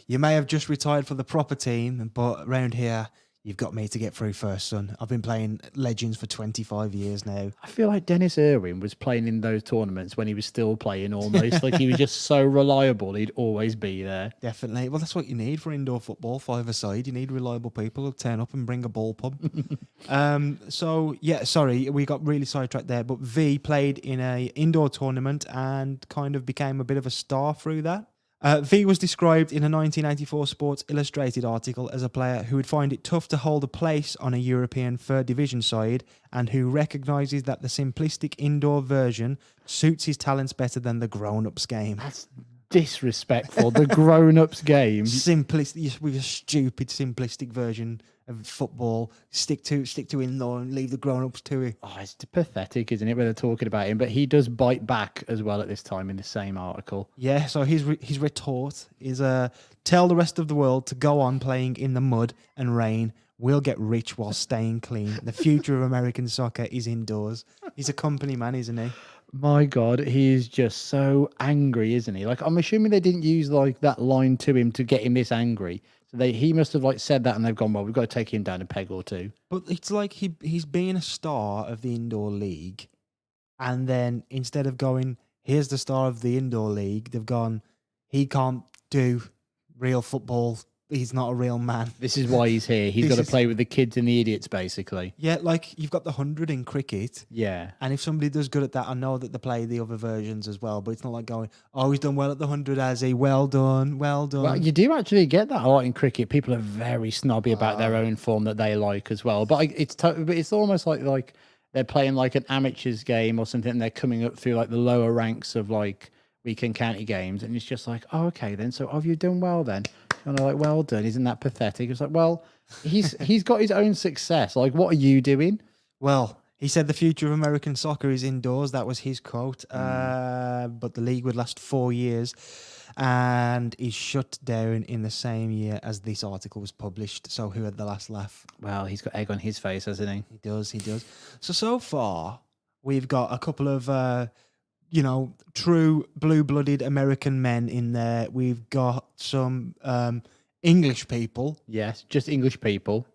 You may have just retired for the proper team, but around here, you've got me to get through first, son. I've been playing Legends for 25 years now. I feel like Dennis Irwin was playing in those tournaments when he was still playing almost. Like he was just so reliable, he'd always be there. Definitely. Well, that's what you need for indoor football, 5-a-side. You need reliable people who turn up and bring a ball pub. Sorry, we got really sidetracked there, but V played in a indoor tournament and kind of became a bit of a star through that. V was described in a 1984 Sports Illustrated article as a player who would find it tough to hold a place on a European third division side and who recognises that the simplistic indoor version suits his talents better than the grown-ups game. That's disrespectful. The grown-ups game. Simplistic, with a stupid simplistic version of football. Stick to indoor and leave the grown-ups to it. Oh, it's pathetic, isn't it, when they're talking about him? But he does bite back as well at this time in the same article. Yeah, so his retort is tell the rest of the world to go on playing in the mud and rain. We'll get rich while staying clean. The future of American soccer is indoors. He's a company man, isn't he? My God, he is just so angry, isn't he? Like, I'm assuming they didn't use like that line to him to get him this angry. So he must have like said that and they've gone, well, we've got to take him down a peg or two. But it's like he's being a star of the indoor league. And then instead of going, here's the star of the indoor league, they've gone, he can't do real football. He's not a real man. This is why he's here. He's This got to is- play with the kids and the idiots, basically. Yeah, like you've got the 100 in cricket. Yeah. And if somebody does good at that, I know that they play the other versions as well, but it's not like going, oh, he's done well at the 100, has he? Well done. Well, you do actually get that a lot in cricket. People are very snobby about their own form that they like as well. But it's almost like they're playing like an amateurs game or something, and they're coming up through like the lower ranks of like weekend county games, and it's just like, oh, okay, then. So have you done well then? And they're like, well done. Isn't that pathetic? It's like, well, he's got his own success. Like, what are you doing? Well, he said the future of American soccer is indoors. That was his quote. But the league would last 4 years. And he's shut down in the same year as this article was published. So who had the last laugh? Well, he's got egg on his face, hasn't he? He does. So far, we've got a couple of, true blue-blooded American men in there. We've got some English people, Yes, just English people.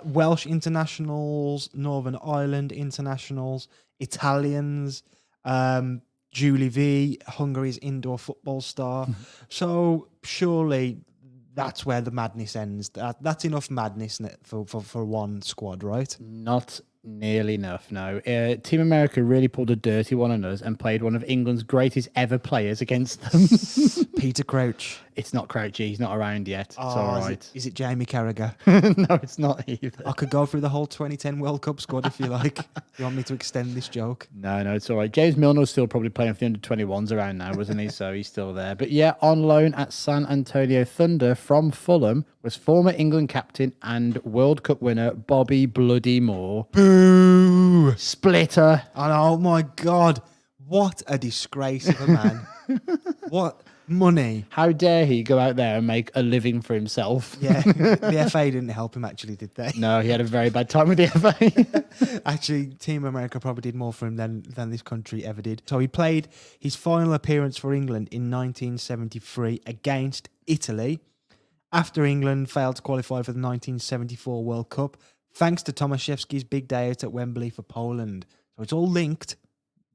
Welsh internationals, Northern Ireland internationals, Italians, Julie V, Hungary's indoor football star. So surely that's where the madness ends. That's enough madness for one squad, right? Not nearly enough, no. Team America really pulled a dirty one on us and played one of England's greatest ever players against them. Peter Crouch. It's not Crouchy, he's not around yet. It's Oh, all is right. is it Jamie Carragher? No, it's not either. I could go through the whole 2010 World Cup squad if you like. You want me to extend this joke? No, it's all right. James Milner was still probably playing for the under-21s around now, wasn't he? So he's still there. But yeah, on loan at San Antonio Thunder from Fulham was former England captain and World Cup winner Bobby Bloody Moore. Boo! Splitter. And oh my God, what a disgrace of a man. What money. How dare he go out there and make a living for himself? Yeah, the FA didn't help him actually, did they? No, he had a very bad time with the FA. Actually, Team America probably did more for him than this country ever did. So he played his final appearance for England in 1973 against Italy after England failed to qualify for the 1974 World Cup, thanks to Tomaszewski's big day out at Wembley for Poland. So it's all linked.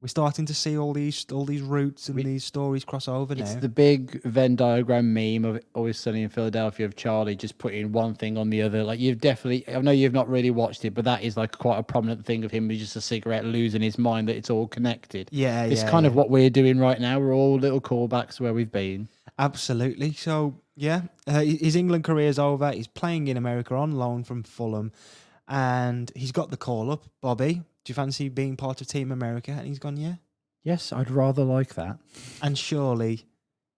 We're starting to see all these roots and these stories cross over now. It's the big Venn diagram meme of Always Sunny in Philadelphia of Charlie just putting one thing on the other. Like you've definitely, I know you've not really watched it, but that is like quite a prominent thing of him with just a cigarette losing his mind that it's all connected. Yeah, It's yeah, kind of yeah. what we're doing right now. We're all little callbacks where we've been. Absolutely. So, yeah, his England career's over. He's playing in America on loan from Fulham. And he's got the call up. Bobby, do you fancy being part of Team America? And he's gone, yeah. Yes, I'd rather like that. And surely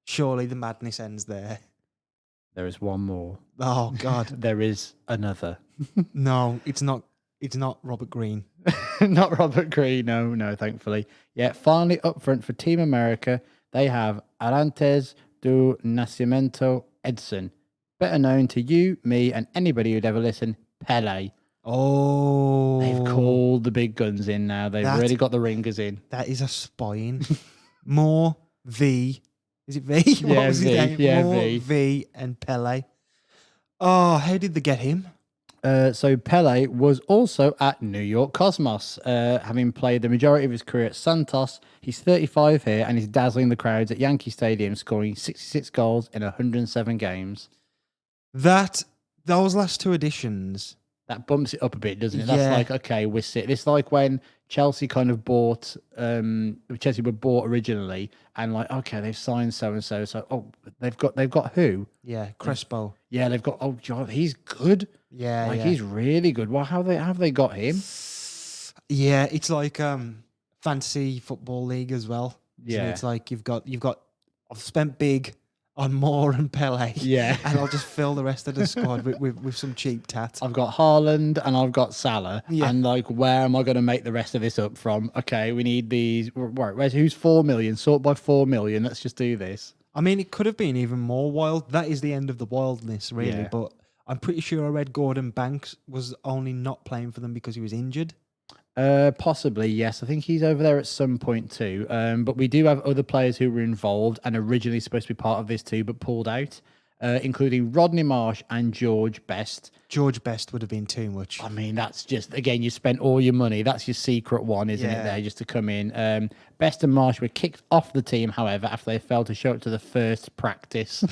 the madness ends there. There is one more. Oh, God. There is another. No, it's not Robert Green. Not Robert Green. No, thankfully. Yeah, finally up front for Team America, they have Arantes do Nascimento Edson, better known to you, me, and anybody who'd ever listen, Pele. Oh. They've called the big guns in now. They've really got the ringers in. That is a spine. Moore, V. Is it V? Yeah, What was his V. name? Yeah, Moore, V. V, and Pele. Oh, how did they get him? So Pele was also at New York Cosmos, having played the majority of his career at Santos. He's 35 here and he's dazzling the crowds at Yankee Stadium, scoring 66 goals in 107 games. Those last two editions. That bumps it up a bit, doesn't it? Yeah. That's like, okay, we're sit. It's like when Chelsea kind of bought, Chelsea were bought originally, and like, okay, they've signed so and so. So, oh, they've got who? Yeah, Crespo. Yeah, they've got. Oh, God, he's good. Yeah, Like yeah. he's really good. Well, how have they got him? Yeah, it's like fantasy football league as well. So Yeah. it's like you've got. I've spent big on Moore and Pele. Yeah. and I'll just fill the rest of the squad with some cheap tat. I've got Haaland and I've got Salah. Yeah. And like, where am I going to make the rest of this up from? Okay, we need these. Right, who's 4 million? Sort by 4 million. Let's just do this. I mean, it could have been even more wild. That is the end of the wildness, really. Yeah. But I'm pretty sure I read Gordon Banks was only not playing for them because he was injured. Possibly, yes. I think he's over there at some point too. But we do have other players who were involved and originally supposed to be part of this too, but pulled out, including Rodney Marsh and George Best. George Best would have been too much. I mean, that's just, again, you spent all your money. That's your secret one, isn't it, Yeah. there, just to come in. Best and Marsh were kicked off the team, however, after they failed to show up to the first practice.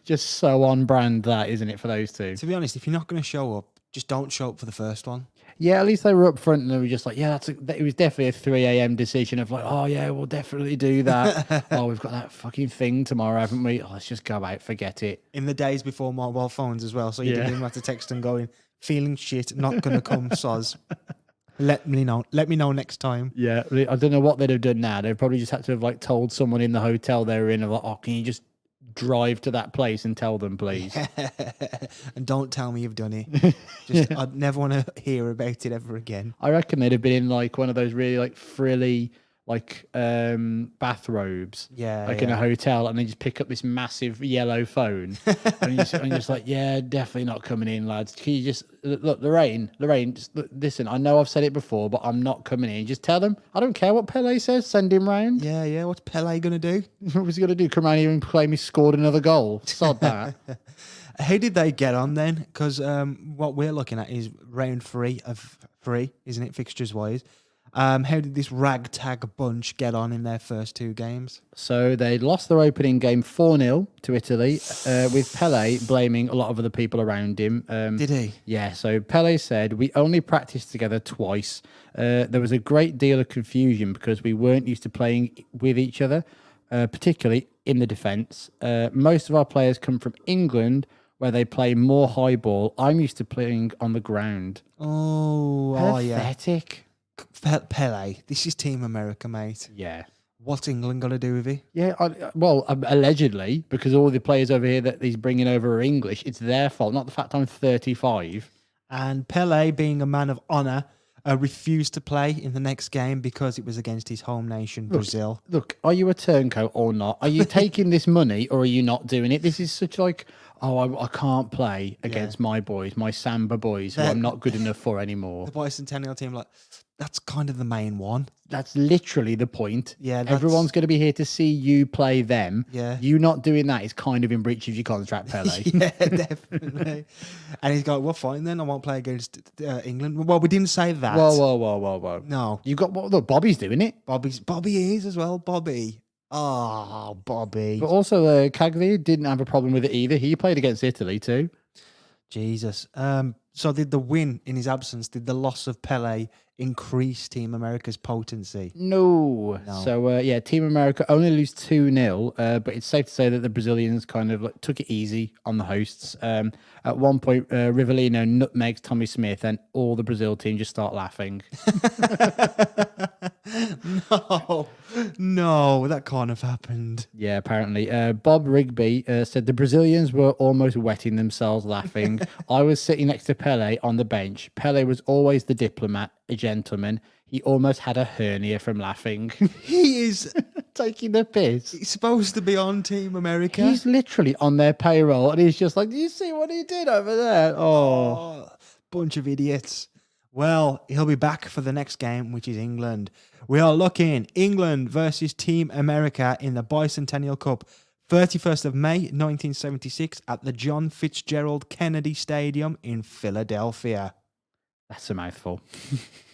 Just so on brand that, isn't it, for those two? To be honest, if you're not going to show up, just don't show up for the first one. Yeah, at least they were up front and they were just like, yeah, it was definitely a 3 a.m. decision of like, oh, yeah, we'll definitely do that. Oh, we've got that fucking thing tomorrow, haven't we? Oh, let's just go out, forget it. In the days before mobile phones as well. So you Yeah. didn't even have to text them going, feeling shit, not going to come, soz. Let me know next time. Yeah, I don't know what they'd have done now. They'd probably just had to have like told someone in the hotel they were in, like, oh, can you just drive to that place and tell them, please? And don't tell me you've done it. Just, I'd never want to hear about it ever again. I reckon they'd have been in like one of those really like frilly like bathrobes, Yeah, like in yeah. a hotel, and they just pick up this massive yellow phone, and you're just like, yeah, definitely not coming in, lads. Can you just look, Lorraine? Just listen. I know I've said it before, but I'm not coming in. Just tell them I don't care what Pele says. Send him round. Yeah. What's Pele going to do? What was he gonna do? Come around here and claim he scored another goal? Sod that. How did they get on then? Because what we're looking at is round 3 of 3, isn't it, fixtures wise? How did this ragtag bunch get on in their first 2 games? So they lost their opening game 4-0 to Italy, with Pele blaming a lot of other people around him. Did he? Yeah, so Pele said, "We only practiced together twice. There was a great deal of confusion because we weren't used to playing with each other, particularly in the defence. Most of our players come from England, where they play more high ball. I'm used to playing on the ground." Oh, yeah. Pathetic. Pele. This is Team America, mate. Yeah. What's England got to do with it? Yeah, allegedly, because all the players over here that he's bringing over are English, it's their fault, not the fact I'm 35. And Pele, being a man of honour, refused to play in the next game because it was against his home nation, Brazil. Look, are you a turncoat or not? Are you taking this money or are you not doing it? This is such like, I can't play against my boys, my Samba boys, who I'm not good enough for anymore. The Bicentennial team, like, that's kind of the main one. That's literally the point. Yeah, that's- everyone's going to be here to see you play them. Yeah. You not doing that is kind of in breach of your contract, Pele. Yeah, definitely. And he's going, well, fine then, I won't play against England. Well, we didn't say that. Whoa. No. You got look, Bobby's doing it. Bobby is as well, Bobby. Oh, Bobby. But also, Cagliari didn't have a problem with it either. He played against Italy too. Jesus. So did the win in his absence, did the loss of Pele increase Team America's potency? No. So, Team America only lose 2-0, but it's safe to say that the Brazilians kind of took it easy on the hosts. At one point, Rivellino nutmegs Tommy Smith and all the Brazil team just start laughing. No, that can't have happened. Yeah, apparently. Bob Rigby said the Brazilians were almost wetting themselves laughing. I was sitting next to Pele on the bench. Pele was always the diplomat, a gentleman. He almost had a hernia from laughing. He is Taking the piss. he's supposed to be on Team America. He's literally on their payroll, and he's just like, "Do you see what he did over there?" Oh, bunch of idiots. Well, he'll be back for the next game, which is England. We are looking England versus Team America in the Bicentennial Cup, 31st of May, 1976, at the John Fitzgerald Kennedy Stadium in Philadelphia. That's a mouthful.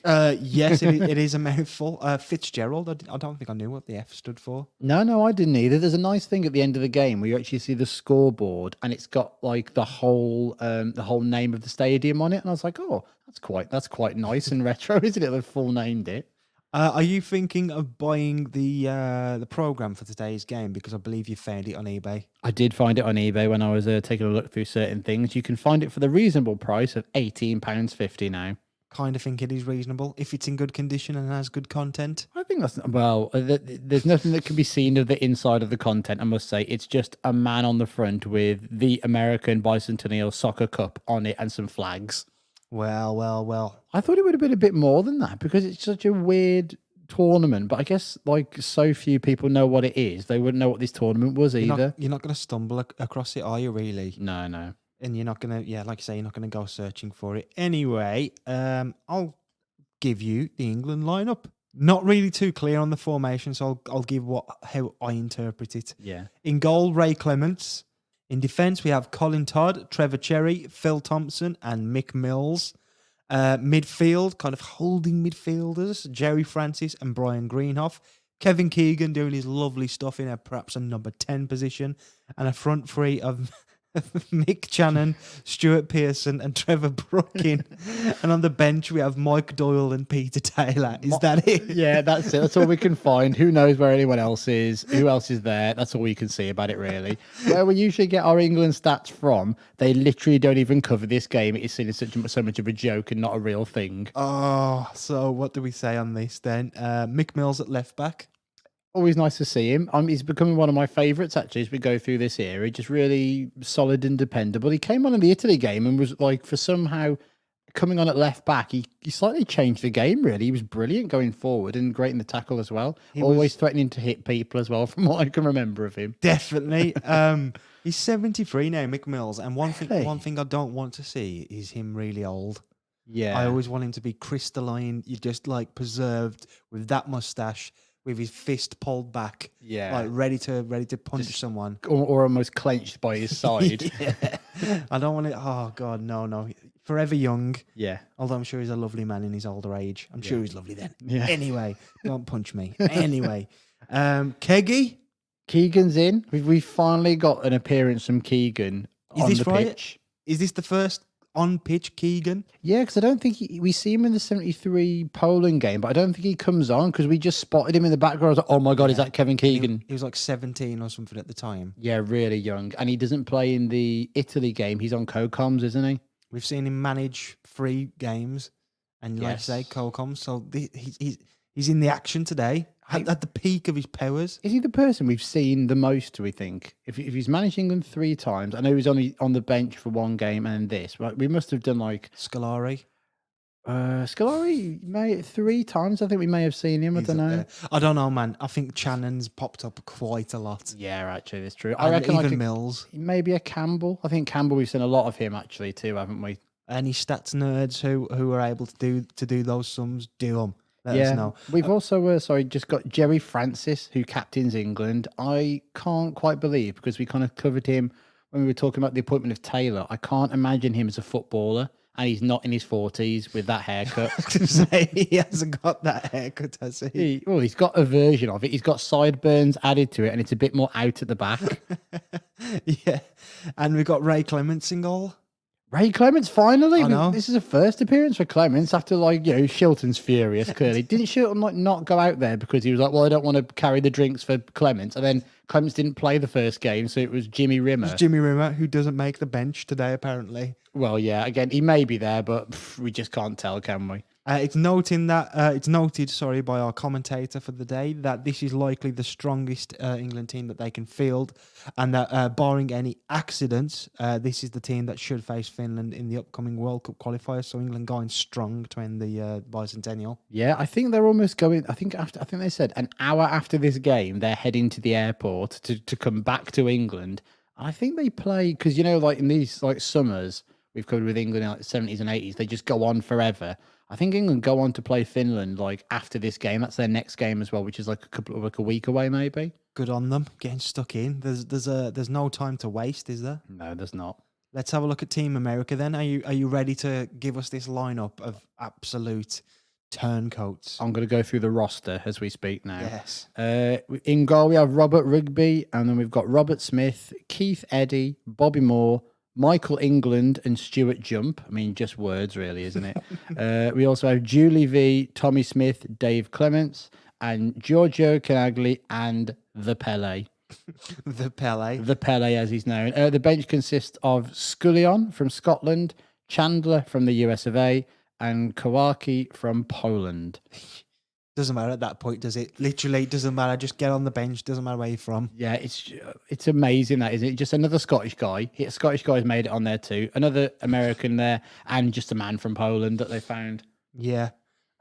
Yes, it is a mouthful. Fitzgerald, I don't think I knew what the F stood for. No, I didn't either. There's a nice thing at the end of the game where you actually see the scoreboard, and it's got like the whole name of the stadium on it. And I was like, oh, that's quite nice and retro, isn't it? They've full named it. Are you thinking of buying the program for today's game? Because I believe you found it on eBay. I did find it on eBay when I was taking a look through certain things. You can find it for the reasonable price of £18.50 now. Kind of think it is reasonable if it's in good condition and has good content. I think that's there's nothing that can be seen of the inside of the content. I must say, it's just a man on the front with the American Bicentennial Soccer Cup on it and some flags. Well. I thought it would have been a bit more than that because it's such a weird tournament. But I guess like so few people know what it is, they wouldn't know what this tournament was either. You're not going to stumble across it, are you? Really? No. And you're not going to, like you say, you're not going to go searching for it. Anyway, I'll give you the England lineup. Not really too clear on the formation, so I'll give how I interpret it. Yeah. In goal, Ray Clements. In defence, we have Colin Todd, Trevor Cherry, Phil Thompson, and Mick Mills. Midfield, kind of holding midfielders, Jerry Francis and Brian Greenhoff. Kevin Keegan doing his lovely stuff in perhaps a number 10 position. And a front three of Mick Channon, Stuart Pearson, and Trevor Brooking. And on the bench, we have Mike Doyle and Peter Taylor. Is that it? Yeah, that's it. That's all we can find. Who knows where anyone else is? Who else is there? That's all we can see about it, really. Where we usually get our England stats from, they literally don't even cover this game. It is seen as so much of a joke and not a real thing. Oh, so what do we say on this then? Mick Mills at left back. Always nice to see him. He's becoming one of my favourites, actually, as we go through this era. Just really solid and dependable. He came on in the Italy game and was like, for somehow coming on at left back, he slightly changed the game, really. He was brilliant going forward and great in the tackle as well. Always threatening to hit people as well, from what I can remember of him. Definitely. He's 73 now, Mick Mills. And one thing I don't want to see is him really old. Yeah. I always want him to be crystalline. You just like preserved with that mustache, with his fist pulled back, Yeah. like ready to punch someone. Or almost clenched by his side. I don't want to. Oh God, no. Forever young. Yeah. Although I'm sure he's a lovely man in his older age. I'm sure he's lovely then. Yeah. Anyway, don't punch me. Anyway, Keggy, Keegan's in. We've finally got an appearance from Keegan Is on this the right? pitch. is this the first on pitch Keegan? Yeah, because I don't think we see him in the 73 Poland game, but I don't think he comes on because we just spotted him in the background. I was like, oh my God, is that Kevin Keegan? He was like 17 or something at the time. Yeah, really young. And he doesn't play in the Italy game. He's on co-coms, isn't he? We've seen him manage 3 games, and like I say, Yes. co-coms. So he's in the action today at the peak of his powers. Is he the person we've seen the most, do we think? If he's managed England 3 times, I know he was only on the bench for 1 game and this, but we must have done like Scolari. Scolari 3 times. I think we may have seen him. I He's don't up know. there. I don't know, man. I think Channon's popped up quite a lot. Yeah, actually, that's true. I And reckon even like Mills. maybe a Campbell. I think Campbell. We've seen a lot of him actually too, haven't we? Any stats nerds who are able to do those sums, do them. Let us know. We've also just got Jerry Francis, who captains England. I can't quite believe, because we kind of covered him when we were talking about the appointment of Taylor. I can't imagine him as a footballer, and he's not in his 40s with that haircut. To say he hasn't got that haircut, has he? He's got a version of it. He's got sideburns added to it, and it's a bit more out at the back. Yeah. And we've got Ray Clements in goal. Ray Clements, finally. I know. This is a first appearance for Clements after, Shilton's furious, clearly. Didn't Shilton, not go out there because he was like, well, I don't want to carry the drinks for Clements? And then Clements didn't play the first game, so it was Jimmy Rimmer. Jimmy Rimmer, who doesn't make the bench today, apparently. Well, yeah, again, he may be there, but we just can't tell, can we? It's noted by our commentator for the day that this is likely the strongest England team that they can field, and that barring any accidents, this is the team that should face Finland in the upcoming World Cup qualifiers. So England going strong to end the bicentennial. Yeah, I think they're almost going. I think they said an hour after this game, they're heading to the airport to come back to England. I think they play because in these summers we've covered with England in the 70s and 80s, they just go on forever. I think England go on to play Finland after this game. That's their next game as well, which is a week away, maybe. Good on them, getting stuck in. There's no time to waste, is there? No, there's not. Let's have a look at Team America then. Are you ready to give us this lineup of absolute turncoats? I'm going to go through the roster as we speak now. Yes. In goal, we have Robert Rigby, and then we've got Robert Smith, Keith Eddy, Bobby Moore, Michael England, and Stewart Jump. I mean, just words, really, isn't it? We also have Julie V, Tommy Smith, Dave Clements, and Giorgio Canagli, and the Pele. The Pele. The Pele, as he's known. The bench consists of Scullion from Scotland, Chandler from the US of A, and Kowalski from Poland. Doesn't matter at that point, does it? Literally doesn't matter. Just get on the bench. Doesn't matter where you're from. Yeah, it's amazing that, isn't it? Just another Scottish guy. A Scottish guy's made it on there too. Another American there, and just a man from Poland that they found. Yeah.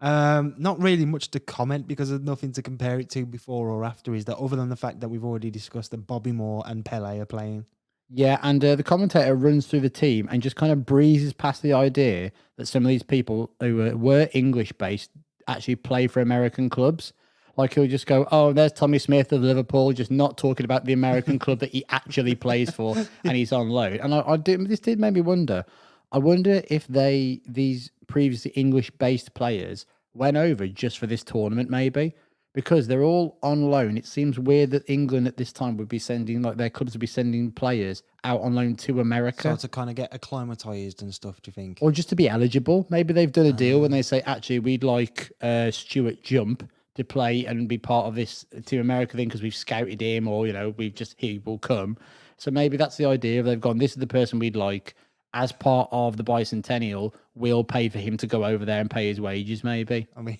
Not really much to comment because there's nothing to compare it to before or after, is that, other than the fact that we've already discussed that Bobby Moore and Pele are playing. Yeah, and the commentator runs through the team and just kind of breezes past the idea that some of these people who were English-based actually play for American clubs. Like, he'll just go, oh, there's Tommy Smith of Liverpool, just not talking about the American club that he actually plays for, and he's on loan. And this did make me wonder. I wonder if these previously English-based players went over just for this tournament, maybe, because they're all on loan. It seems weird that England at this time would be sending, their clubs would be sending players out on loan to America. So to kind of get acclimatized and stuff, do you think? Or just to be eligible. Maybe they've done a deal when they say, actually, we'd like Stewart Jump to play and be part of this Team America thing because we've scouted him, or, he will come. So maybe that's the idea. They've gone, this is the person we'd like. As part of the bicentennial, we'll pay for him to go over there and pay his wages, maybe. I mean,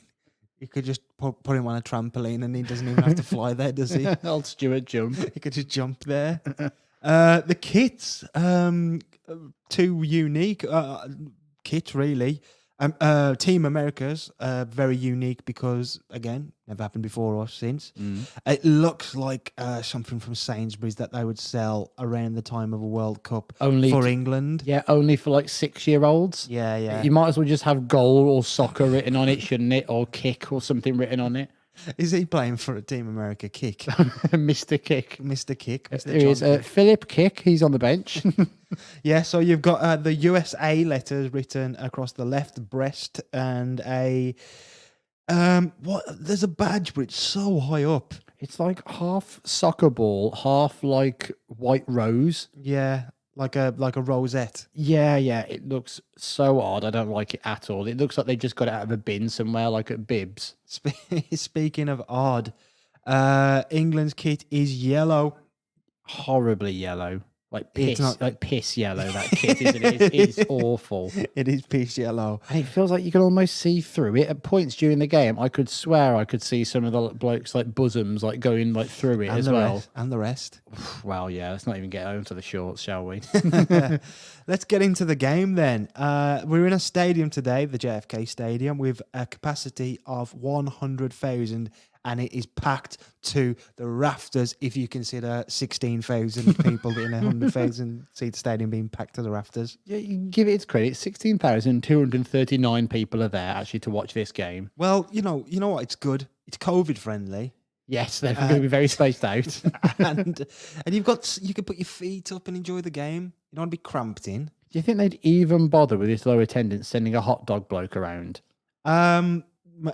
you could just put him on a trampoline and he doesn't even have to fly there, does he? Old Stewart Jump. He could just jump there. The kits, too unique kit, really. Team America's very unique because, again, never happened before or since. It looks like something from Sainsbury's that they would sell around the time of a World Cup for England. Yeah, only for 6-year-olds. Yeah. You might as well just have goal or soccer written on it, shouldn't it? Or kick or something written on it. Is he playing for a Team America kick? Mr. Kick. Mr. Kick. Mr. There is John Kick. Philip Kick. He's on the bench. Yeah, so you've got the USA letters written across the left breast and a there's a badge, but it's so high up. It's like half soccer ball, half like white rose. Yeah, like a rosette. Yeah, it looks so odd. I don't like it at all. It looks like they just got it out of a bin somewhere, like at Bibs. Speaking of odd, England's kit is yellow. Horribly yellow. Like It's piss, not- like piss yellow, that kit, isn't it? It's awful. It is piece yellow. And it feels like you can almost see through it. At points during the game, I could swear I could see some of the blokes' like bosoms like going like through it as well. And the rest. Well, yeah, let's not even get home to the shorts, shall we? Let's get into the game then. We're in a stadium today, the JFK Stadium, with a capacity of 100,000, and it is packed to the rafters if you consider 16,000 people in a 100,000 seat stadium being packed to the rafters. Yeah, you can give it its credit. 16,239 people are there actually to watch this game. Well, you know what? It's good. It's COVID friendly. Yes, they're going to be very spaced out. and you can put your feet up and enjoy the game. You don't want to be cramped in. Do you think they'd even bother with this low attendance sending a hot dog bloke around?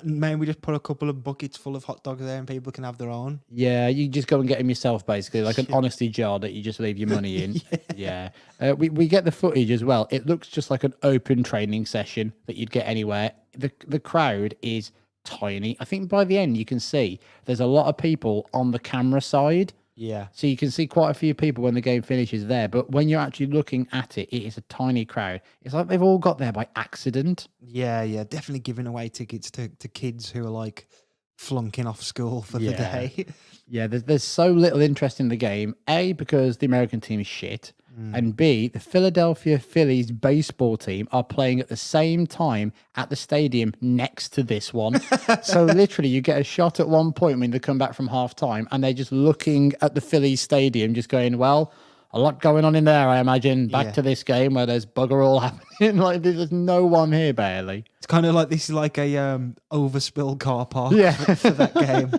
Maybe we just put a couple of buckets full of hot dogs there and people can have their own. Yeah, you just go and get them yourself, basically, like an honesty jar that you just leave your money in. Yeah. We get the footage as well. It looks just like an open training session that you'd get anywhere. The crowd is tiny. I think by the end you can see there's a lot of people on the camera side. Yeah. So you can see quite a few people when the game finishes there. But when you're actually looking at it, it is a tiny crowd. It's like they've all got there by accident. Yeah, definitely giving away tickets to kids who are like flunking off school for the day. Yeah, there's so little interest in the game. A, because the American team is shit. And B, the Philadelphia Phillies baseball team are playing at the same time at the stadium next to this one. So literally you get a shot at one point when they come back from half time and they're just looking at the Phillies stadium, just going, well, a lot going on in there, I imagine. Back to this game where there's bugger all happening. Like there's no one here barely. It's kind of like this is like a overspill car park for that game.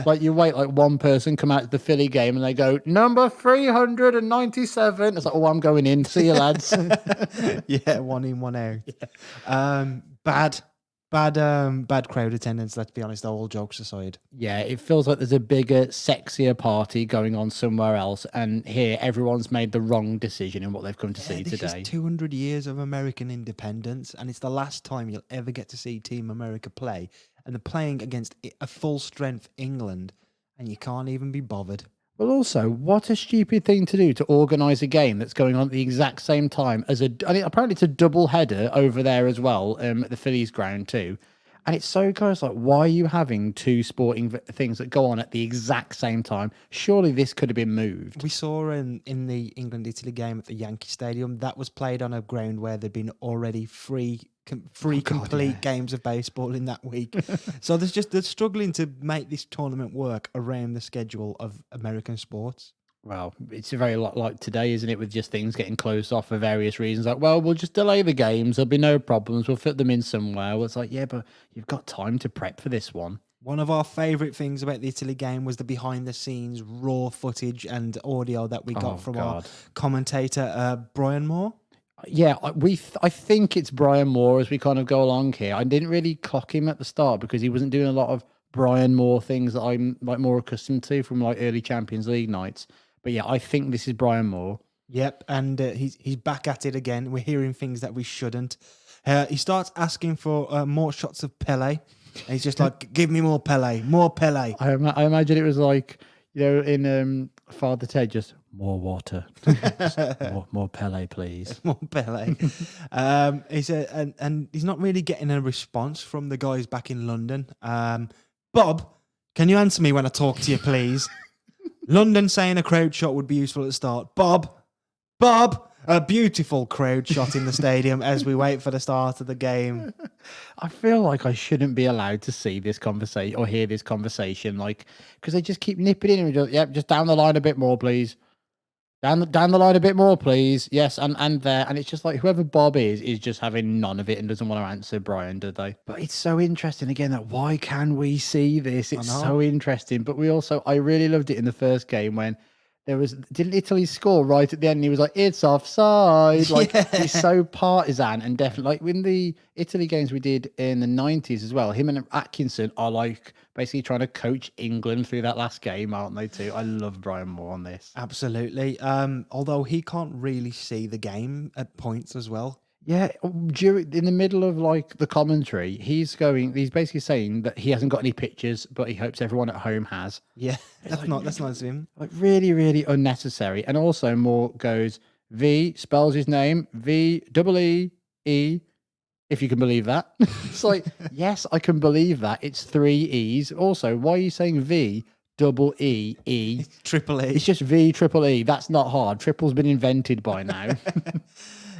Like you wait like one person come out to the Philly game and they go, number 397. It's like, oh, I'm going in. See you, lads. Yeah, one in, one out. Bad crowd attendance, let's be honest, all jokes aside. Yeah, it feels like there's a bigger, sexier party going on somewhere else. And here, everyone's made the wrong decision in what they've come to see This today. is 200 years of American independence, and it's the last time you'll ever get to see Team America play. And they're playing against a full-strength England, and you can't even be bothered. Well, also, what a stupid thing to do to organise a game that's going on at the exact same time as apparently it's a double header over there as well, at the Phillies ground too. And it's so close. Like, why are you having two sporting things that go on at the exact same time? Surely this could have been moved. We saw in the England-Italy game at the Yankee Stadium, that was played on a ground where there'd been already three complete games of baseball in that week. So they're struggling to make this tournament work around the schedule of American sports. Well, it's a very lot like today, isn't it? With just things getting closed off for various reasons. Like, well, we'll just delay the games. There'll be no problems. We'll fit them in somewhere. Well, it's like, yeah, but you've got time to prep for this one. One of our favourite things about the Italy game was the behind-the-scenes raw footage and audio that we got from our commentator, Brian Moore. Yeah, I think it's Brian Moore as we kind of go along here. I didn't really clock him at the start because he wasn't doing a lot of Brian Moore things that I'm like more accustomed to from like early Champions League nights. But yeah, I think this is Brian Moore. Yep, and he's back at it again. We're hearing things that we shouldn't. He starts asking for more shots of Pele. And he's just like, give me more Pele, more Pele. I imagine it was like, you know, in Father Ted, just more water, more Pele, please. More Pele. He said, and he's not really getting a response from the guys back in London. Bob, can you answer me when I talk to you, please? London saying a crowd shot would be useful at the start. Bob, a beautiful crowd shot in the stadium as we wait for the start of the game. I feel like I shouldn't be allowed to see this conversation or hear this conversation, like, because they just keep nipping in and just, yep, just down the line a bit more, please. Down the line a bit more, please. Yes, and there. And it's just like whoever Bob is just having none of it and doesn't want to answer Brian, do they? But it's so interesting again that why can we see this? It's know. so interesting. But I really loved it in the first game when didn't Italy score right at the end? And he was like, it's offside. Like he's so partisan and definitely like in the Italy games we did in the 90s as well. Him and Atkinson are like basically trying to coach England through that last game, aren't they too? I love Brian Moore on this. Absolutely. Although he can't really see the game at points as well. Yeah, in the middle of like the commentary, he's basically saying that he hasn't got any pictures, but he hopes everyone at home has. Yeah, that's nice of him. Like really, really unnecessary. And also Moore goes, V spells his name, V-E-E, if you can believe that. It's like, yes, I can believe that. It's 3 E's. Also, why are you saying V-E-E? Triple E. It's just V-triple-E. That's not hard. Triple's been invented by now.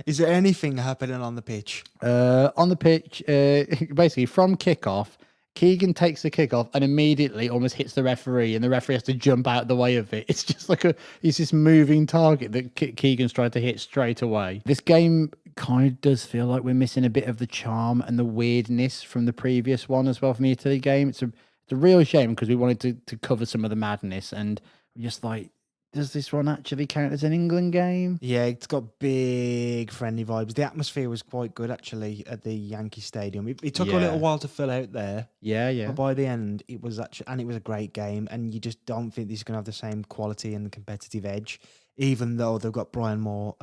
Is there anything happening on the pitch? On the pitch, basically from kickoff, Keegan takes the kickoff and immediately almost hits the referee, and the referee has to jump out the way of it. It's just like he's this moving target that Keegan's trying to hit straight away. This game kind of does feel like we're missing a bit of the charm and the weirdness from the previous one as well from the Italy game. It's a real shame because we wanted to cover some of the madness, and we're just like, does this one actually count as an England game? Yeah, it's got big friendly vibes. The atmosphere was quite good actually at the Yankee Stadium. It took a little while to fill out there. Yeah. But by the end, it was a great game, and you just don't think this is going to have the same quality and the competitive edge, even though they've got Bobby Moore,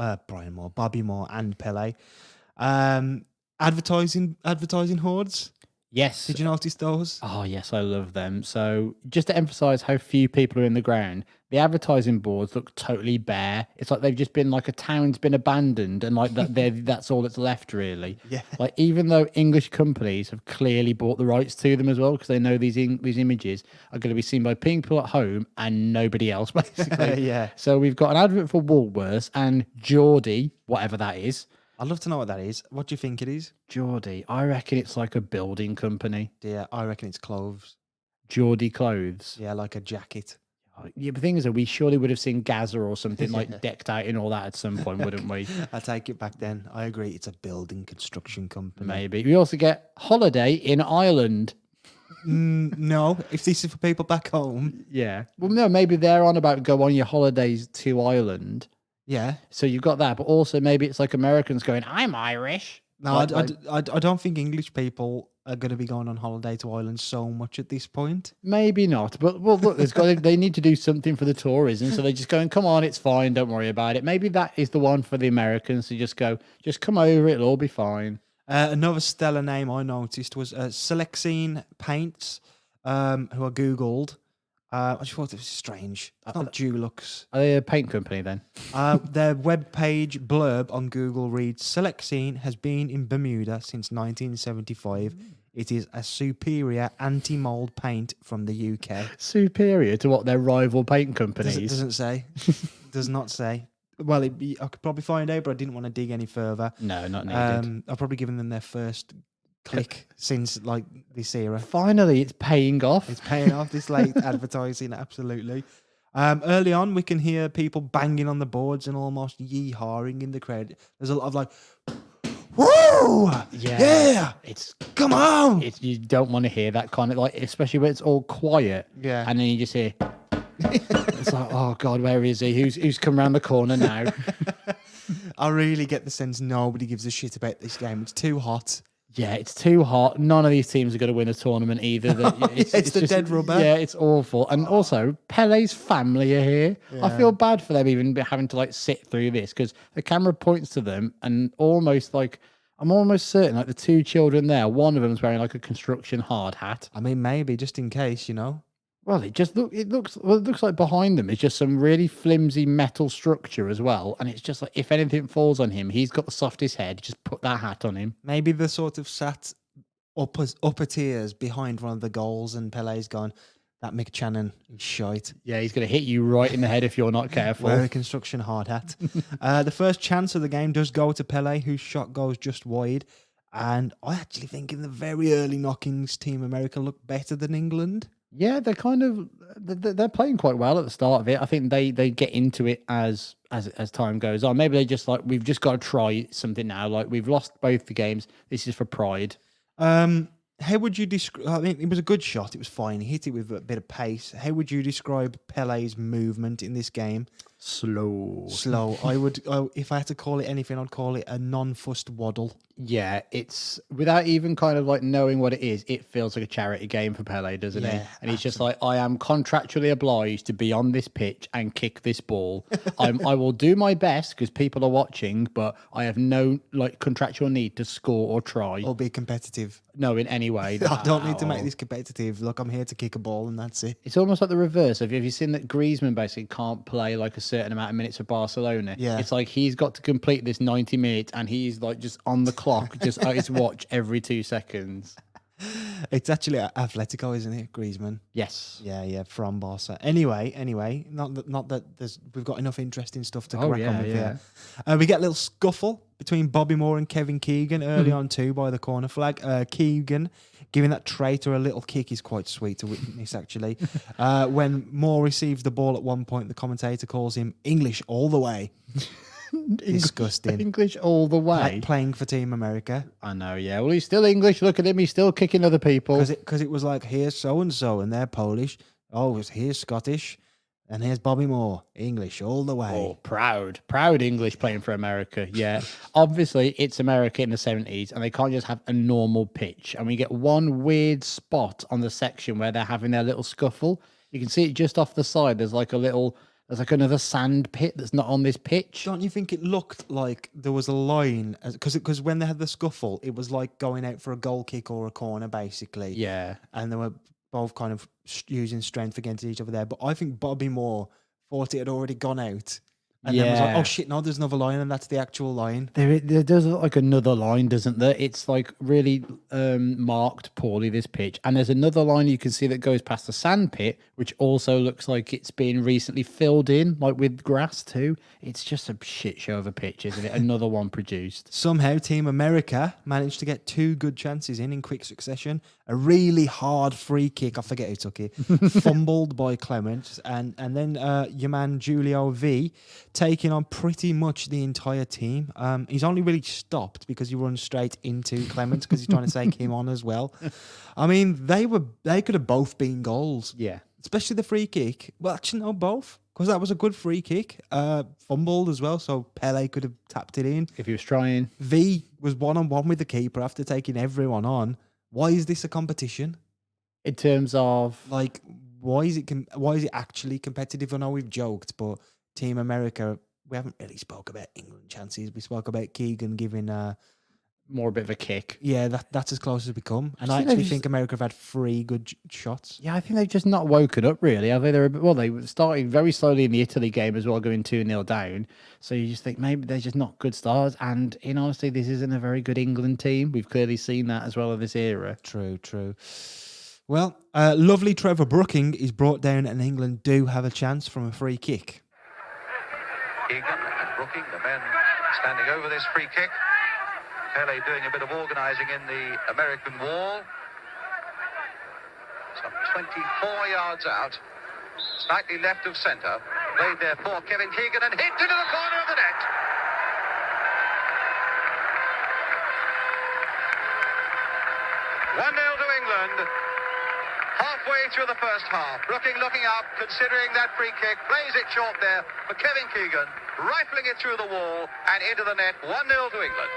and Pele. Advertising hordes. Yes. Did you notice those? Oh, yes, I love them. So just to emphasize how few people are in the ground, the advertising boards look totally bare. It's like they've just been like a town's been abandoned and like that's all that's left really. Yeah. Like even though English companies have clearly bought the rights to them as well because they know these images are going to be seen by people at home and nobody else basically. Yeah. So we've got an advert for Woolworths and Geordie, whatever that is. I'd love to know what that is. What do you think it is? Geordie. I reckon it's like a building company. Yeah, I reckon it's clothes. Geordie Clothes. Yeah, like a jacket. Yeah, the thing is that we surely would have seen Gaza or something like decked out in all that at some point, wouldn't we? I take it back then. I agree. It's a building construction company. Maybe. We also get Holiday in Ireland. No, if this is for people back home. Yeah. Well, no, maybe they're on about go on your holidays to Ireland. Yeah. So you've got that, but also maybe it's like Americans going, I'm Irish. No, I don't think English people are going to be going on holiday to Ireland so much at this point. Maybe not, but well, look, they need to do something for the tourism, so they're just going, come on, it's fine, don't worry about it. Maybe that is the one for the Americans to just go, just come over, it'll all be fine. Another stellar name I noticed was Selexine Paints, who I googled. I just thought it was strange. It's not Dulux. Are they a paint company then? Their webpage blurb on Google reads, Selexine has been in Bermuda since 1975. It is a superior anti-mold paint from the UK. Superior to what their rival paint companies? Doesn't say. Does not say. Well, I could probably find out, but I didn't want to dig any further. No, not needed. I've probably given them their first click since like this era. Finally, it's paying off. It's paying off, this late advertising, absolutely. Early on, we can hear people banging on the boards and almost yee-hawing in the crowd. There's a lot of like, woo! Yeah! Come on! You don't want to hear that kind of like, especially when it's all quiet. Yeah. And then you just hear, it's like, oh God, where is he? Who's come around the corner now? I really get the sense nobody gives a shit about this game. It's too hot. Yeah, it's too hot. None of these teams are going to win a tournament either. It's the just, dead rubber. Yeah, it's awful. And also, Pele's family are here. Yeah. I feel bad for them even having to like sit through this because the camera points to them and almost like, I'm almost certain like the two children there, one of them's wearing like a construction hard hat. I mean, maybe just in case, you know. Well, it looks like behind them is just some really flimsy metal structure as well. And it's just like, if anything falls on him, he's got the softest head. Just put that hat on him. Maybe they're sort of sat upper tiers behind one of the goals and Pele's gone, that Mick Channon is shite. Yeah, he's going to hit you right in the head if you're not careful. Wear a construction hard hat. The first chance of the game does go to Pele, whose shot goes just wide. And I actually think in the very early knockings, Team America looked better than England. Yeah, they're kind of they're playing quite well at the start of it. I think they get into it as time goes on. Maybe they just like we've just got to try something now. Like we've lost both the games. This is for pride. How would you describe? I mean, it was a good shot. It was fine. He hit it with a bit of pace. How would you describe Pele's movement in this game? Slow. Slow. If I had to call it anything, I'd call it a non-fussed waddle. Yeah, it's without even kind of like knowing what it is, it feels like a charity game for Pele, doesn't Yeah, it? And he's just like, I am contractually obliged to be on this pitch and kick this ball. I will do my best because people are watching, but I have no like contractual need to score or try. Or be competitive. No, in any way. I don't need to make No. this competitive. Look, I'm here to kick a ball and that's it. It's almost like the reverse. Have you seen that Griezmann basically can't play like a certain amount of minutes for Barcelona? Yeah. It's like he's got to complete this 90 minutes and he's like just on the clock, just at his watch every 2 seconds. It's actually Atletico, isn't it, Griezmann? Yes. Yeah, from Barca. Anyway, not that we've got enough interesting stuff to crack on with here. We get a little scuffle between Bobby Moore and Kevin Keegan early on too by the corner flag. Keegan giving that traitor a little kick is quite sweet to witness actually. When Moore receives the ball at one point, the commentator calls him English all the way. Disgusting. English all the way. Like playing for Team America. I know, yeah. Well, he's still English. Look at him. He's still kicking other people. Because it was like, here's so-and-so, and they're Polish. Oh, here's Scottish. And here's Bobby Moore, English all the way. Oh, proud English playing for America. Yeah. Obviously, it's America in the 70s, and they can't just have a normal pitch. And we get one weird spot on the section where they're having their little scuffle. You can see it just off the side. There's like another sand pit that's not on this pitch. Don't you think it looked like there was a line? Because when they had the scuffle, it was like going out for a goal kick or a corner, basically. Yeah. And they were both kind of using strength against each other there. But I think Bobby Moore thought it had already gone out. And then was like, Yeah. oh shit, no, there's another line, and that's the actual line. There does look like another line, doesn't there? It's like really marked poorly, this pitch. And there's another line you can see that goes past the sand pit, which also looks like it's been recently filled in, like with grass too. It's just a shit show of a pitch, isn't it? Another one produced. Somehow, Team America managed to get 2 good chances in quick succession. A really hard free kick, I forget who took it, fumbled by Clement, and then your man Julio V taking on pretty much the entire team. He's only really stopped because he runs straight into Clement because he's trying to take him on as well. I mean, they could have both been goals. Yeah. Especially the free kick. Well, actually, no, both. Because that was a good free kick. Fumbled as well, so Pele could have tapped it in. If he was trying. V was 1-on-1 with the keeper after taking everyone on. Why is this a competition? In terms of... Like, why is it actually competitive? I know we've joked, but Team America, we haven't really spoke about England chances. We spoke about Keegan giving... more a bit of a kick. Yeah, that's as close as we come. And I think actually they've think America have had 3 good shots. Yeah, I think they've just not woken up, really. Have they? They were starting very slowly in the Italy game as well, going 2-0 down. So you just think maybe they're just not good stars. And in honesty, this isn't a very good England team. We've clearly seen that as well in this era. True. Well, lovely Trevor Brooking is brought down and England do have a chance from a free kick. Keegan and Brooking, the men standing over this free kick. Pele doing a bit of organising in the American wall. Some 24 yards out, slightly left of centre. Played there for Kevin Keegan and hit into the corner of the net. One 0 to England. Halfway through the first half. Brooking looking up, considering that free kick. Plays it short there for Kevin Keegan. Rifling it through the wall and into the net. 1-0 to England.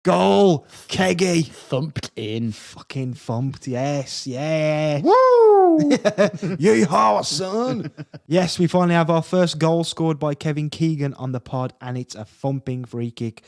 Goal! Keggy! Thumped in. Fucking thumped, yes, yeah. Woo! Yeehaw, son! Yes, we finally have our first goal scored by Kevin Keegan on the pod, and it's a thumping free kick.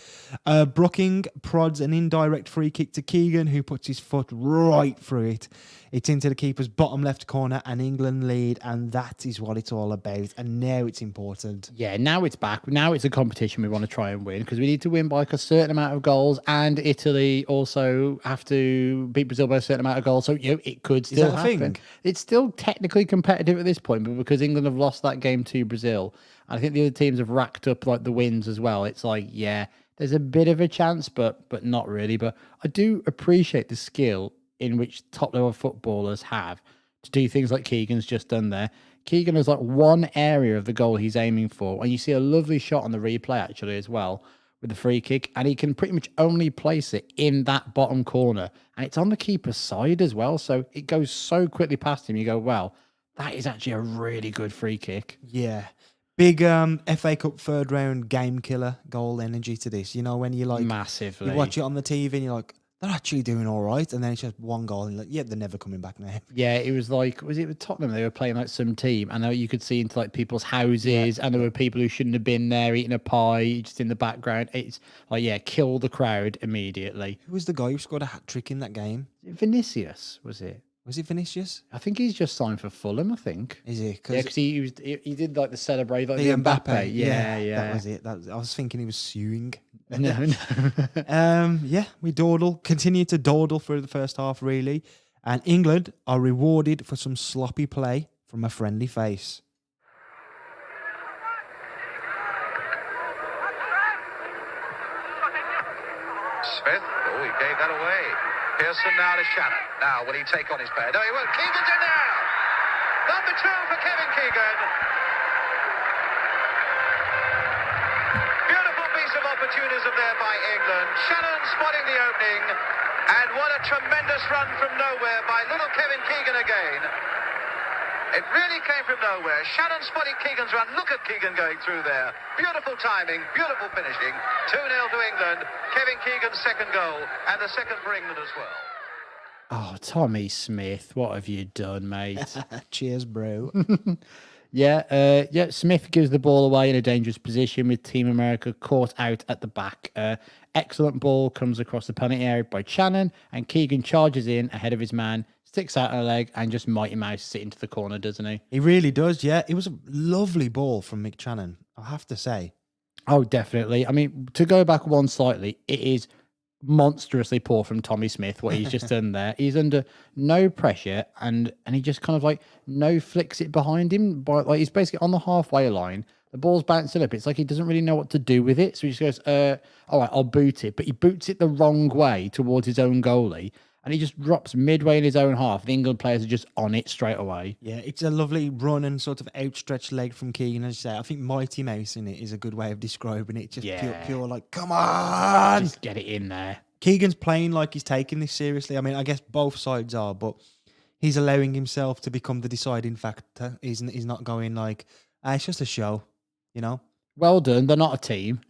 Brooking prods an indirect free kick to Keegan, who puts his foot right through it. It's into the keeper's bottom left corner, and England lead, and that is what it's all about. And now it's important. Yeah, now it's back. Now it's a competition we want to try and win because we need to win by like a certain amount of goals, and Italy also have to beat Brazil by a certain amount of goals. So it could still that a happen. thing? It's still technically competitive at this point, but because England have lost that game to Brazil, and I think the other teams have racked up like the wins as well. It's like, yeah, there's a bit of a chance, but not really. But I do appreciate the skill in which top level footballers have to do things like Keegan's just done there. Keegan has like one area of the goal he's aiming for, and you see a lovely shot on the replay actually as well with the free kick, and he can pretty much only place it in that bottom corner, and it's on the keeper's side as well, so it goes so quickly past him. You go, well, that is actually a really good free kick. Yeah. Big FA Cup third round game killer goal energy to this. You know, when you like Massively. you watch it on the TV and you're like, they're actually doing all right, and then it's just one goal and you're like, yeah, they're never coming back now. Yeah, it was like, was it with Tottenham? They were playing like some team, and you could see into like people's houses, and there were people who shouldn't have been there eating a pie just in the background. It's like, yeah, kill the crowd immediately. Who was the guy who scored a hat trick in that game? Vinicius, was it? Was it Vinicius? I think he's just signed for Fulham, I think. Is he? Yeah, because he did like the celebrate, like the Mbappe. Mbappe. Yeah. That was it. I was thinking he was suing. No. Yeah, we continue to dawdle through the first half, really. And England are rewarded for some sloppy play from a friendly face. Smith, oh, he gave that away. Pearson now to Shannon. Now, will he take on his pair? No, he won't. Keegan's in there. Number 2 for Kevin Keegan. Beautiful piece of opportunism there by England. Shannon spotting the opening. And what a tremendous run from nowhere by little Kevin Keegan again. It really came from nowhere. Shannon spotting Keegan's run. Look at Keegan going through there. Beautiful timing, beautiful finishing. 2-0 to England. Kevin Keegan's second goal, and the second for England as well. Oh, Tommy Smith, what have you done, mate? Cheers, bro. Yeah, Smith gives the ball away in a dangerous position with Team America caught out at the back. Excellent ball comes across the penalty area by Shannon, and Keegan charges in ahead of his man, sticks out a leg, and just Mighty Mouse it into the corner, doesn't he? He really does, yeah. It was a lovely ball from Mick Channon, I have to say. Oh, definitely. I mean, to go back one slightly, it is monstrously poor from Tommy Smith, what he's just done there. He's under no pressure, and he just kind of like no flicks it behind him. But like he's basically on the halfway line. The ball's bouncing up. It's like he doesn't really know what to do with it. So he just goes, all right, I'll boot it. But he boots it the wrong way towards his own goalie. And he just drops midway in his own half. The England players are just on it straight away. Yeah, it's a lovely run and sort of outstretched leg from Keegan, as you say. I think Mighty Mouse in it is a good way of describing it. Just pure like, come on! Just get it in there. Keegan's playing like he's taking this seriously. I mean, I guess both sides are, but he's allowing himself to become the deciding factor. He's not going like, it's just a show, you know? Well done. They're not a team.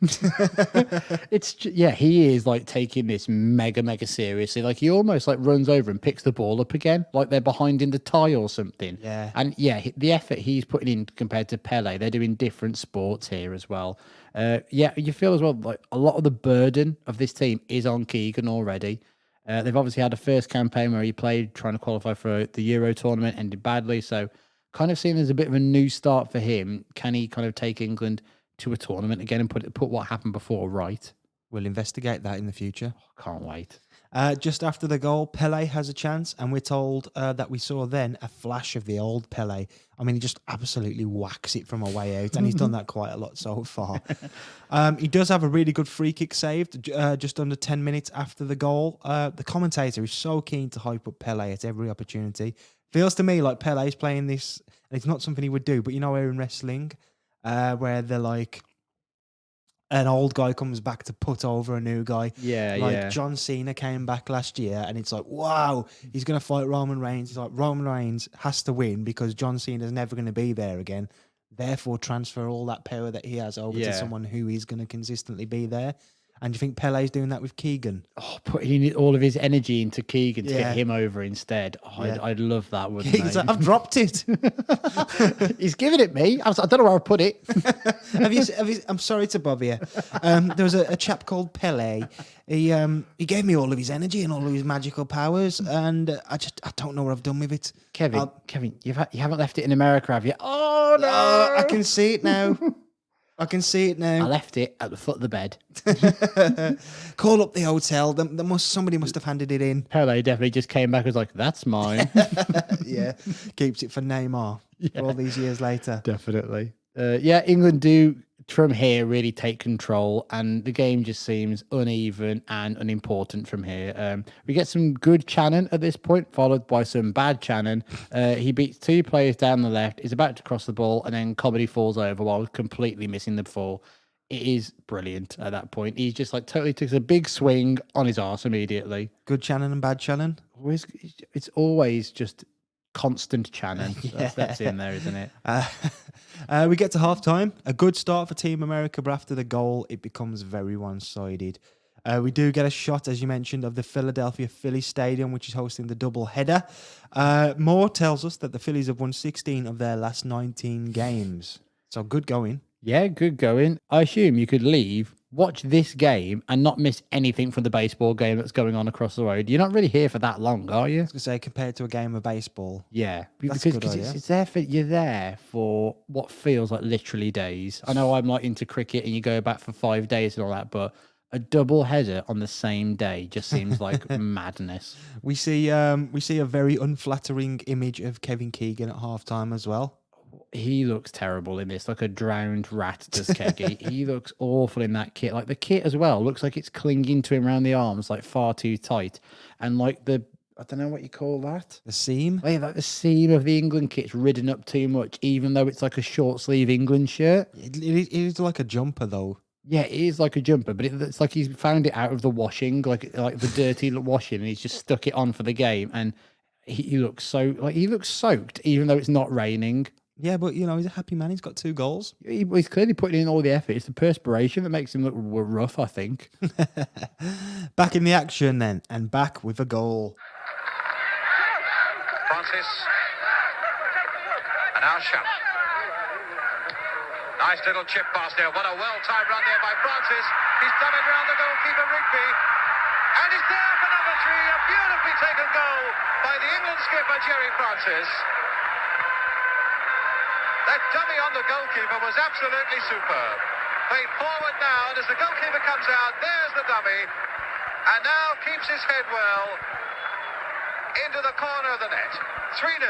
He is like taking this mega seriously. Like he almost like runs over and picks the ball up again, like they're behind in the tie or something. Yeah. And yeah, the effort he's putting in compared to Pele, they're doing different sports here as well. You feel as well like a lot of the burden of this team is on Keegan already. They've obviously had a first campaign where he played trying to qualify for the Euro tournament, ended badly. So kind of seeing there's a bit of a new start for him. Can he kind of take England to a tournament again and put what happened before right? We'll investigate that in the future. Can't wait. Just after the goal, Pele has a chance, and we're told that we saw then a flash of the old Pele. I mean, he just absolutely whacks it from a way out, and he's done that quite a lot so far. He does have a really good free kick saved just under 10 minutes after the goal. The commentator is so keen to hype up Pele at every opportunity. Feels to me like Pele's playing this, and it's not something he would do, but you know, in wrestling, where they're like, an old guy comes back to put over a new guy. Like John Cena came back last year, and it's like, wow, he's going to fight Roman Reigns. It's like, Roman Reigns has to win because John Cena's never going to be there again. Therefore, transfer all that power that he has over to someone who is going to consistently be there. And do you think Pele's doing that with Keegan? Oh, putting all of his energy into Keegan to get him over instead. Oh, I'd love that, wouldn't Keegan's like, I've dropped it. He's giving it me. I don't know where I put it. have you, I'm sorry to bother you. There was a chap called Pele. He gave me all of his energy and all of his magical powers, and I don't know what I've done with it. Kevin, you haven't left it in America, have you? Oh no! I can see it now. I I left it at the foot of the bed. Call up the hotel. Somebody must have handed it in. Pele definitely just came back and was like, that's mine. Yeah. Keeps it for Neymar for all these years later. Definitely. England do from here really take control, and the game just seems uneven and unimportant from here. We get some good Channon at this point, followed by some bad Channon. He beats 2 players down the left, is about to cross the ball, and then Comedy falls over while completely missing the ball. It is brilliant at that point. He's just like totally takes a big swing on his arse immediately. Good Channon and bad Channon. It's always just constant Channon. That's in there, isn't it? We get to halftime. A good start for Team America, but after the goal, it becomes very one-sided. We do get a shot, as you mentioned, of the Philadelphia Phillies Stadium, which is hosting the double header. Moore tells us that the Phillies have won 16 of their last 19 games. So good going. Yeah, good going. I assume you could leave, watch this game, and not miss anything from the baseball game that's going on across the road. You're not really here for that long, are you? I was going to say, compared to a game of baseball. Yeah, That's a good because idea. it's there for you're there for what feels like literally days. I know I'm not into cricket, and you go back for 5 days and all that, but a double header on the same day just seems like madness. We see a very unflattering image of Kevin Keegan at halftime as well. He looks terrible in this, like a drowned rat, does Keggy. He looks awful in that kit. Like the kit as well looks like it's clinging to him around the arms, like far too tight. And like I don't know what you call that. The seam? Oh, yeah, like the seam of the England kit's ridden up too much, even though it's like a short sleeve England shirt. It is like a jumper, though. Yeah, it is like a jumper, but it's like he's found it out of the washing, like the dirty washing, and he's just stuck it on for the game. And he looks soaked, even though it's not raining. Yeah, but, you know, he's a happy man. He's got 2 goals. He's clearly putting in all the effort. It's the perspiration that makes him look rough, I think. Back in the action then, and back with a goal. Francis. And now Shunt. Nice little chip pass there. What a well-timed run there by Francis. He's done it around the goalkeeper, Rigby. And he's there for number 3. A beautifully taken goal by the England skipper, Jerry Francis. That dummy on the goalkeeper was absolutely superb. Played forward now, and as the goalkeeper comes out, there's the dummy. And now keeps his head well into the corner of the net. 3-0.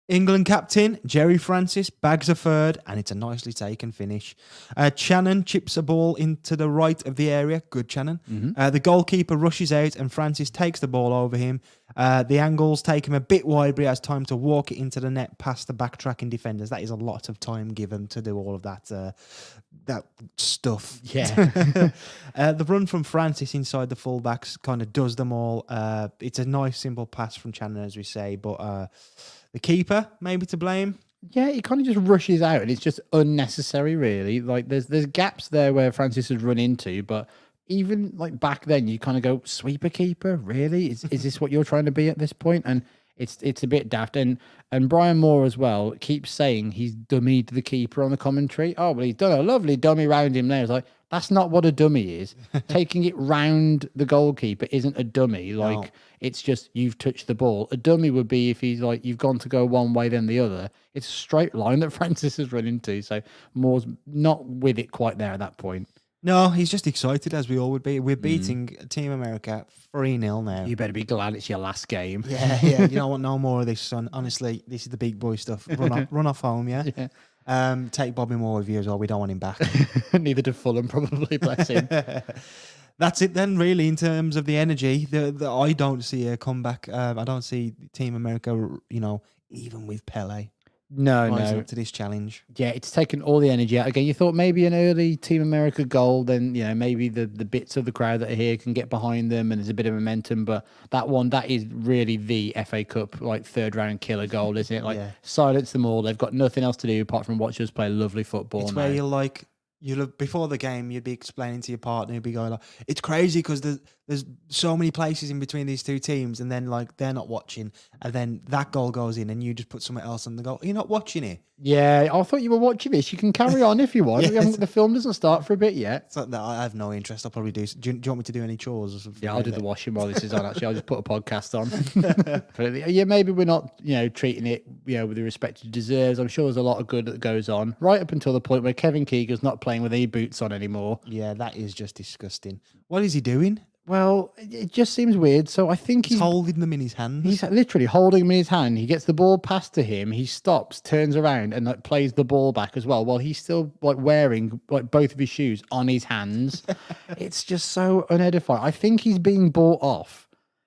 England captain Jerry Francis bags a third, and it's a nicely taken finish. Channon chips a ball into the right of the area. Good Channon. The goalkeeper rushes out, and Francis takes the ball over him. The angles take him a bit wide, but he has time to walk it into the net past the backtracking defenders. That is a lot of time given to do all of that stuff. Yeah. The run from Francis inside the fullbacks kind of does them all. It's a nice, simple pass from Channon, as we say, but the keeper maybe to blame. Yeah, he kind of just rushes out, and it's just unnecessary, really. Like there's gaps there where Francis has run into, but even like back then, you kind of go, sweeper keeper, really? Is this what you're trying to be at this point? And it's a bit daft. And Brian Moore as well keeps saying he's dummied the keeper on the commentary. Oh, well, he's done a lovely dummy round him there. It's like, that's not what a dummy is. Taking it round the goalkeeper isn't a dummy. Like, No. It's just you've touched the ball. A dummy would be if he's like, you've gone to go one way, then the other. It's a straight line that Francis has run into. So Moore's not with it quite there at that point. No, he's just excited, as we all would be. We're beating Team America 3-0 now. You better be glad it's your last game. Yeah. You don't want no more of this, son. Honestly, this is the big boy stuff. Run off home, yeah? Take Bobby Moore with you as well. We don't want him back. Neither do Fulham, probably, bless him. That's it then, really, in terms of the energy. I don't see a comeback. I don't see Team America, even with Pele. No. Up to this challenge. Yeah, it's taken all the energy out. Again, you thought maybe an early Team America goal, then maybe the bits of the crowd that are here can get behind them and there's a bit of momentum. But that is really the FA Cup like third round killer goal, isn't it? Like silence them all. They've got nothing else to do apart from watch us play lovely football. It's now. where you're like, before the game, you'd be explaining to your partner, you'd be going like, it's crazy because there's so many places in between these two teams, and then like they're not watching, and then that goal goes in, and you just put something else on the goal. You're not watching it. Yeah, I thought you were watching this. You can carry on if you want. Yes. The film doesn't start for a bit yet. It's like, no, I have no interest. I'll probably do. Do you want me to do any chores or something? Yeah, I'll do the washing while this is on. Actually, I'll just put a podcast on. But yeah, maybe we're not, treating it, with the respect it deserves. I'm sure there's a lot of good that goes on right up until the point where Kevin Keegan's not playing with any boots on anymore. Yeah, that is just disgusting. What is he doing? Well, it just seems weird. So I think He's holding them in his hands. he's literally holding them in his hand. He gets the ball passed to him. He stops, turns around, and like plays the ball back as well, while he's still like wearing like both of his shoes on his hands. It's just so unedifying. I think he's being bought off.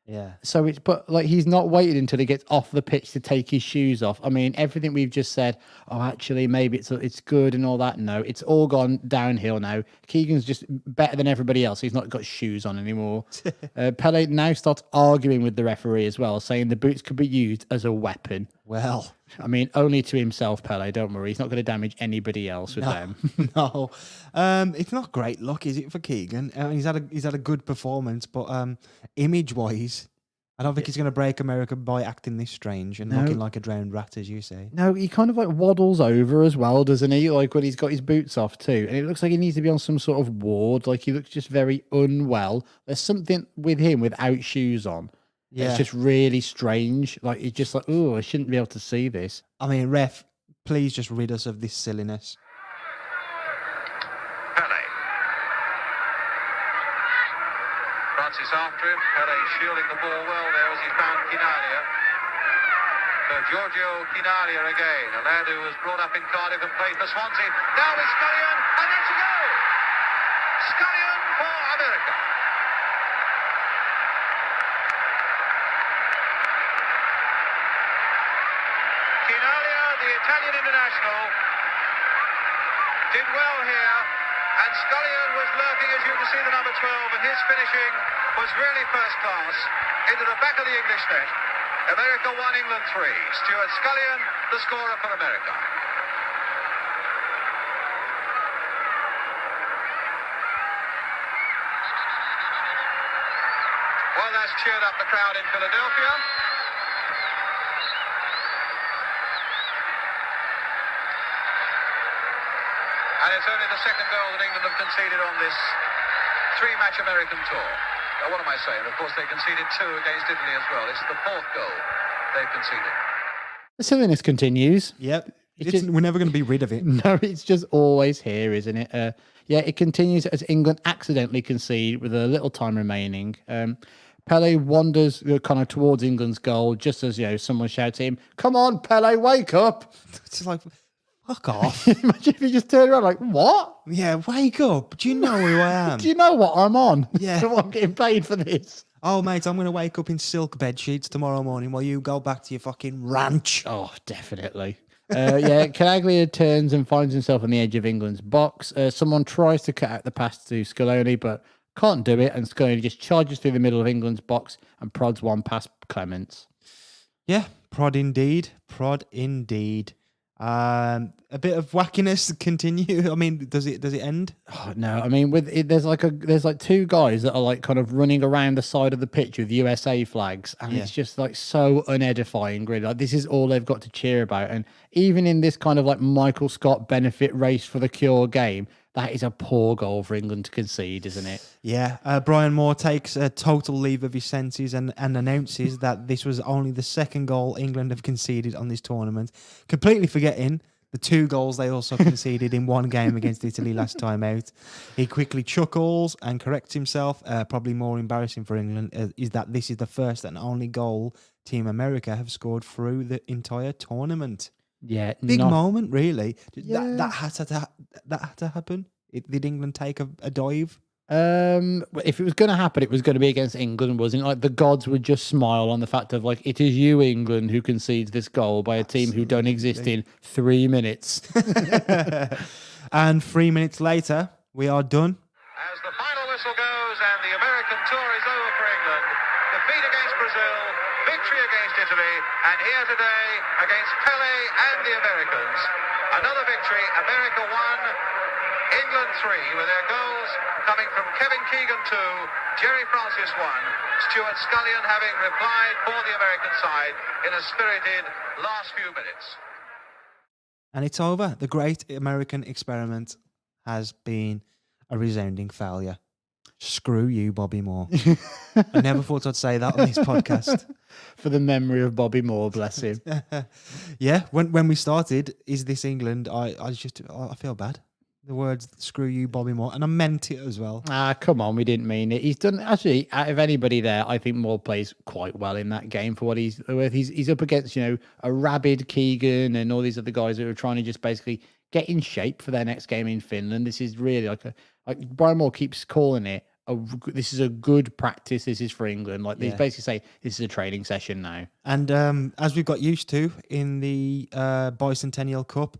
Yeah. So but like he's not waiting until he gets off the pitch to take his shoes off. I mean, everything we've just said, oh, actually, maybe it's good and all that. No, it's all gone downhill now. Keegan's just better than everybody else. He's not got shoes on anymore. Pele now starts arguing with the referee as well, saying the boots could be used as a weapon. Well, I mean, only to himself, Pele. Don't worry, he's not going to damage anybody else with them. no. It's not great luck, is it, for Keegan? He's had a good performance, but image-wise, I don't think he's going to break America by acting this strange and looking like a drowned rat, as you say. No, he kind of like waddles over as well, doesn't he? Like when he's got his boots off too. And it looks like he needs to be on some sort of ward. Like he looks just very unwell. There's something with him without shoes on. Yeah. It's just really strange. Like it's just like, oh, I shouldn't be able to see this. I mean, ref, please just rid us of this silliness. Pele. Francis after him. Pele shielding the ball well there as he found Quinalia. So Giorgio Quinalia again, a lad who was brought up in Cardiff and played for Swansea. Now with Scullion, and that's a goal! Scullion for America. Quinalia, the Italian international, did well here, and Scullion was lurking, as you can see, the number 12, and his finishing was really first class into the back of the English net. America 1, England 3. Stewart Scullion, the scorer for America. Well, that's cheered up the crowd in Philadelphia. And it's only the second goal that England have conceded on this three-match American tour. Now, what am I saying? Of course, they conceded 2 against Italy as well. It's the 4th goal they've conceded. The silliness continues. Yep. We're never going to be rid of it. No, it's just always here, isn't it? Yeah, it continues as England accidentally concede with a little time remaining. Pele wanders kind of towards England's goal just as, someone shouts at him, "Come on, Pele, wake up." It's like, fuck off. Imagine if you just turned around like, what? Yeah, wake up. Do you know who I am? Do you know what I'm on? Yeah. I'm getting paid for this. Oh, mate, I'm going to wake up in silk bed sheets tomorrow morning while you go back to your fucking ranch. Oh, definitely. Canaglia turns and finds himself on the edge of England's box. Someone tries to cut out the pass to Scaloni, but can't do it, and Scaloni just charges through the middle of England's box and prods one past Clements. Yeah, prod indeed. A bit of wackiness to continue. I mean, does it end? Oh, no, I mean, there's like 2 guys that are like kind of running around the side of the pitch with USA flags, and it's just like so unedifying. Really, like this is all they've got to cheer about. And even in this kind of like Michael Scott benefit race for the cure game, that is a poor goal for England to concede, isn't it? Yeah. Brian Moore takes a total leave of his senses and announces that this was only the 2nd goal England have conceded on this tournament, completely forgetting the 2 goals they also conceded in one game against Italy last time out. He quickly chuckles and corrects himself. Probably more embarrassing for England is that this is the first and only goal Team America have scored through the entire tournament. Yeah, Big moment, really. Yeah. That had to happen. Did England take a dive? If it was going to happen, it was going to be against England, wasn't it? Like the gods would just smile on the fact of like, it is you, England, who concedes this goal by a team who don't exist in 3 minutes. And 3 minutes later, we are done. As the final whistle goes and the American tour is over for England, defeat against Brazil, victory against Italy, and here today against Pele and the Americans. Another victory, America 1, England 3, with their goals coming from Kevin Keegan 2, Jerry Francis 1, Stewart Scullion having replied for the American side in a spirited last few minutes. And it's over. The great American experiment has been a resounding failure. Screw you, Bobby Moore. I never thought I'd say that on this podcast. For the memory of Bobby Moore, bless him. Yeah, when we started, is this England? I feel bad. the words "screw you, Bobby Moore," and I meant it as well. Ah, come on, we didn't mean it. He's done actually out of anybody there. I think Moore plays quite well in that game for what he's worth. He's up against a rabid Keegan and all these other guys who are trying to just basically get in shape for their next game in Finland. This is really like Brian Moore keeps calling it. This is a good practice. This is for England. Like they basically say, this is a training session now. And as we've got used to in the Bicentennial Cup,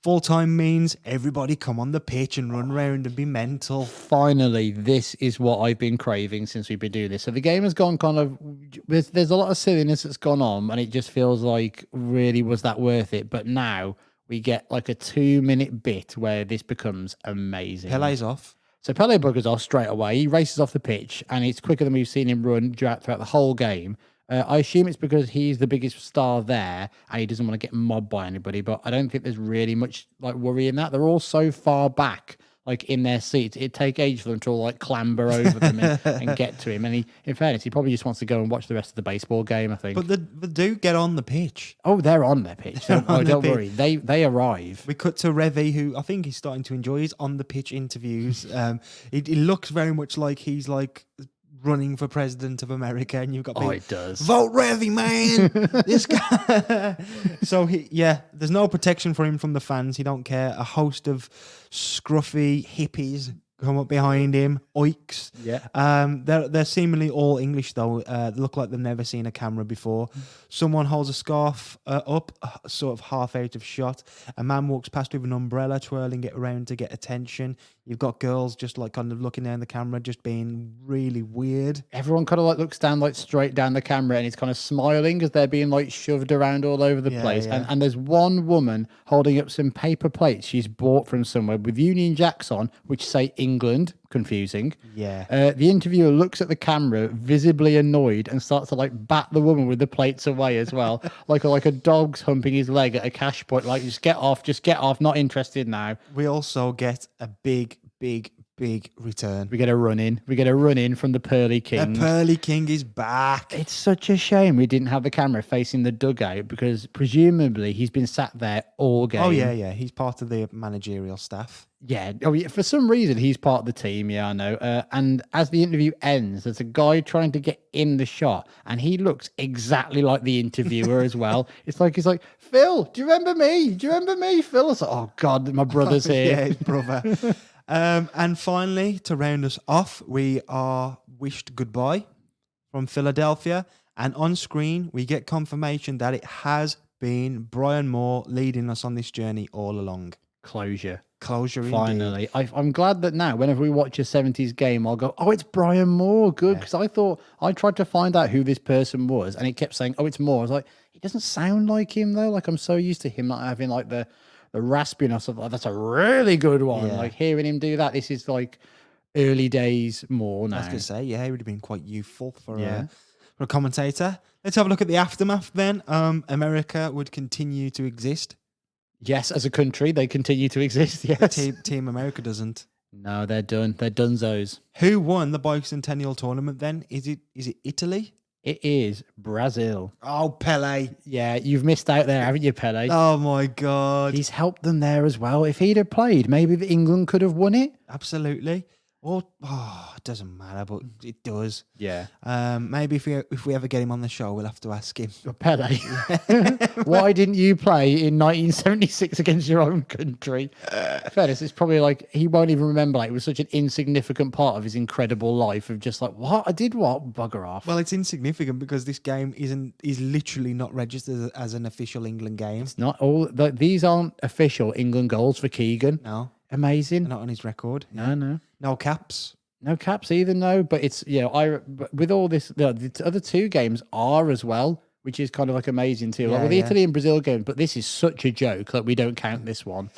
full time means everybody come on the pitch and run around and be mental. Finally, this is what I've been craving since we've been doing this. So the game has gone kind of, there's a lot of silliness that's gone on, and it just feels like really was that worth it. But now we get like a 2-minute bit where this becomes amazing. Pele's off. So Pele buggers off straight away. He races off the pitch, and it's quicker than we've seen him run throughout the whole game. I assume it's because he's the biggest star there, and he doesn't want to get mobbed by anybody. But I don't think there's really much like worry in that. They're all so far back, like in their seats. It'd take age for them to all like clamber over them and get to him. And in fairness, he probably just wants to go and watch the rest of the baseball game, I think. But they do get on the pitch. Oh, they're on their pitch. Don't worry. They arrive. We cut to Revie, who I think he's starting to enjoy his on the pitch interviews. He looks very much like he's like running for president of America, and you've got people, it does. Vote Revie, man. This guy. So there's no protection for him from the fans. He don't care. A host of scruffy hippies come up behind him. Oiks. Yeah. They're seemingly all English though. They look like they've never seen a camera before. Someone holds a scarf up, sort of half out of shot. A man walks past with an umbrella, twirling it around to get attention. You've got girls just like kind of looking down the camera, just being really weird. Everyone kind of like looks down like straight down the camera, and he's kind of smiling as they're being like shoved around all over the place. Yeah. And there's one woman holding up some paper plates she's bought from somewhere with Union Jacks on, which say England. Confusing. Yeah. The interviewer looks at the camera, visibly annoyed, and starts to like bat the woman with the plates away as well, like a dog's humping his leg at a cash point. Like, just get off. Not interested now. We also get a big return. We get a run in from the Pearly King. The Pearly King is back. It's such a shame we didn't have the camera facing the dugout, because presumably he's been sat there all game. Oh yeah. He's part of the managerial staff. Yeah. Oh, yeah. For some reason, he's part of the team. Yeah, I know. And as the interview ends, there's a guy trying to get in the shot, and he looks exactly like the interviewer as well. He's like, Phil, do you remember me? Phil? It's like, oh God, my brother's here. Yeah, his brother. And finally, to round us off, we are wished goodbye from Philadelphia, and on screen we get confirmation that it has been Brian Moore leading us on this journey all along. Closure. Finally. I'm glad that now whenever we watch a 70s game, I'll go, oh, it's Brian Moore. Good. Because I tried to find out who this person was, and it kept saying, oh, it's Moore. I was like, he doesn't sound like him though. Like, I'm so used to him not having like the raspiness of, like, that's a really good one. Yeah. Like, hearing him do that, this is like early days Moore now. I was going to say, yeah, he would have been quite youthful for a commentator. Let's have a look at the aftermath then. America would continue to exist. Yes, as a country, they continue to exist. Yes. Team America doesn't. No, they're done. They're donezos. Who won the Bicentennial tournament then? Is it Italy? It is Brazil. Oh, Pele. Yeah, you've missed out there, haven't you, Pele? Oh, my God. He's helped them there as well. If he'd have played, maybe England could have won it. Absolutely. Or, it doesn't matter, but it does. Yeah. Maybe if we ever get him on the show, we'll have to ask him. Pele, why didn't you play in 1976 against your own country? Fairness, it's probably like he won't even remember. Like, it was such an insignificant part of his incredible life of just like, what? I did what? Bugger off. Well, it's insignificant because this game is literally not registered as an official England game. It's not all. These aren't official England goals for Keegan. No. Amazing. Not on his record. No. No caps. No caps either, no. But it's, with all this, the other two games are as well, which is kind of like amazing too. Like with the Italy and Brazil games, but this is such a joke that we don't count this one.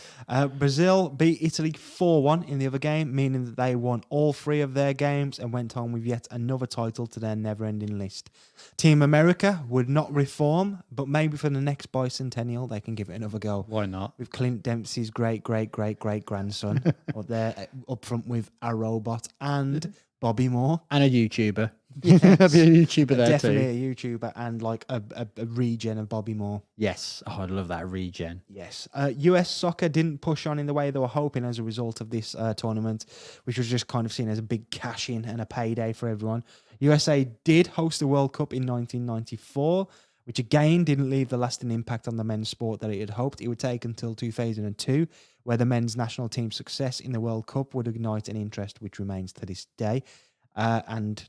Brazil beat Italy 4-1 in the other game, meaning that they won all three of their games and went home with yet another title to their never-ending list. Team America would not reform, but maybe for the next bicentennial, they can give it another go. Why not? With Clint Dempsey's great-great-great-great-grandson, or they're up front with a robot and Bobby Moore. And a YouTuber. That'd be a YouTuber there Definitely too. a YouTuber and like a regen of Bobby Moore. Yes. Oh, I'd love that regen. Yes. US soccer didn't push on in the way they were hoping as a result of this tournament, which was just kind of seen as a big cash in and a payday for everyone. USA did host the World Cup in 1994, which again didn't leave the lasting impact on the men's sport that it had hoped. It would take until 2002, where the men's national team's success in the World Cup would ignite an interest, which remains to this day. And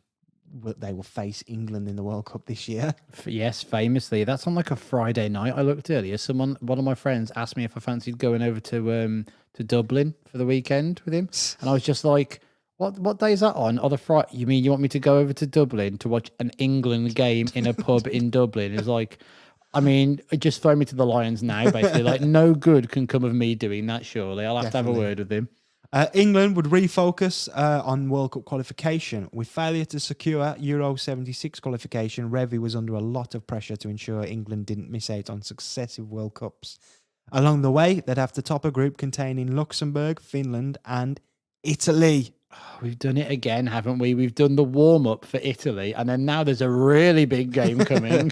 they will face England in the World Cup this year. Yes, famously. That's on like a Friday night. I looked earlier. One of my friends asked me if I fancied going over to Dublin for the weekend with him. And I was just like, what day is that on? Oh, the Friday. You mean you want me to go over to Dublin to watch an England game in a pub in Dublin? It's like, I mean, just throw me to the Lions now, basically. Like, no good can come of me doing that, surely. I'll have to have a word with him. England would refocus on World Cup qualification. With failure to secure Euro 76 qualification, Revie was under a lot of pressure to ensure England didn't miss out on successive World Cups. Along the way, they'd have to top a group containing Luxembourg, Finland, and Italy. We've done it again, haven't we? We've done the warm-up for Italy, and then now there's a really big game coming.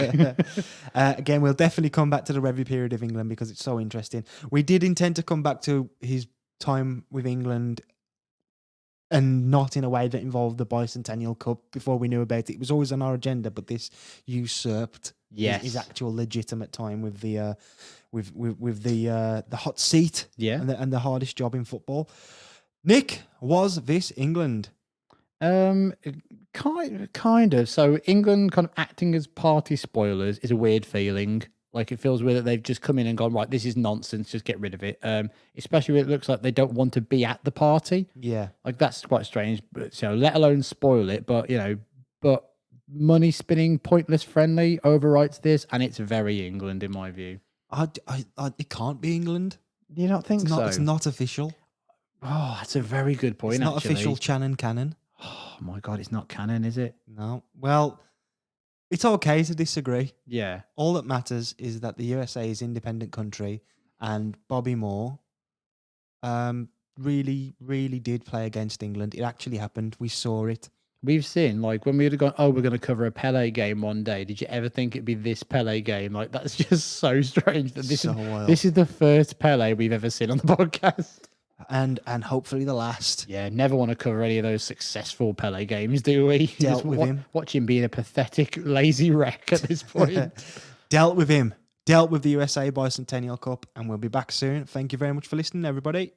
Again, we'll definitely come back to the Revie period of England because it's so interesting. We did intend to come back to his time with England and not in a way that involved the Bicentennial Cup before we knew about it. It was always on our agenda, but this usurped his actual legitimate time with the the hot seat and the hardest job in football. Nick, was this England? Kind of. So England kind of acting as party spoilers is a weird feeling. Like, it feels weird that they've just come in and gone, right, this is nonsense, just get rid of it. Especially when it looks like they don't want to be at the party. Yeah. Like, that's quite strange. But so let alone spoil it. But, but money spinning, pointless friendly overwrites this, and it's very England in my view. It can't be England. Do you not think so? It's not official. Oh, that's a very good point. It's not actually. official canon. Oh my God, it's not canon, is it? No. Well, it's okay to disagree. Yeah. All that matters is that the USA is an independent country, and Bobby Moore really, really did play against England. It actually happened. We saw it. We've seen, like, when we would have gone, oh, we're going to cover a Pele game one day. Did you ever think it'd be this Pele game? Like, that's just so strange. That this is the first Pele we've ever seen on the podcast. And hopefully the last. Yeah, never want to cover any of those successful Pele games, do we? Dealt with him. Watch him being a pathetic, lazy wreck at this point. Dealt with him. Dealt with the USA Bicentennial Cup, and we'll be back soon. Thank you very much for listening, everybody.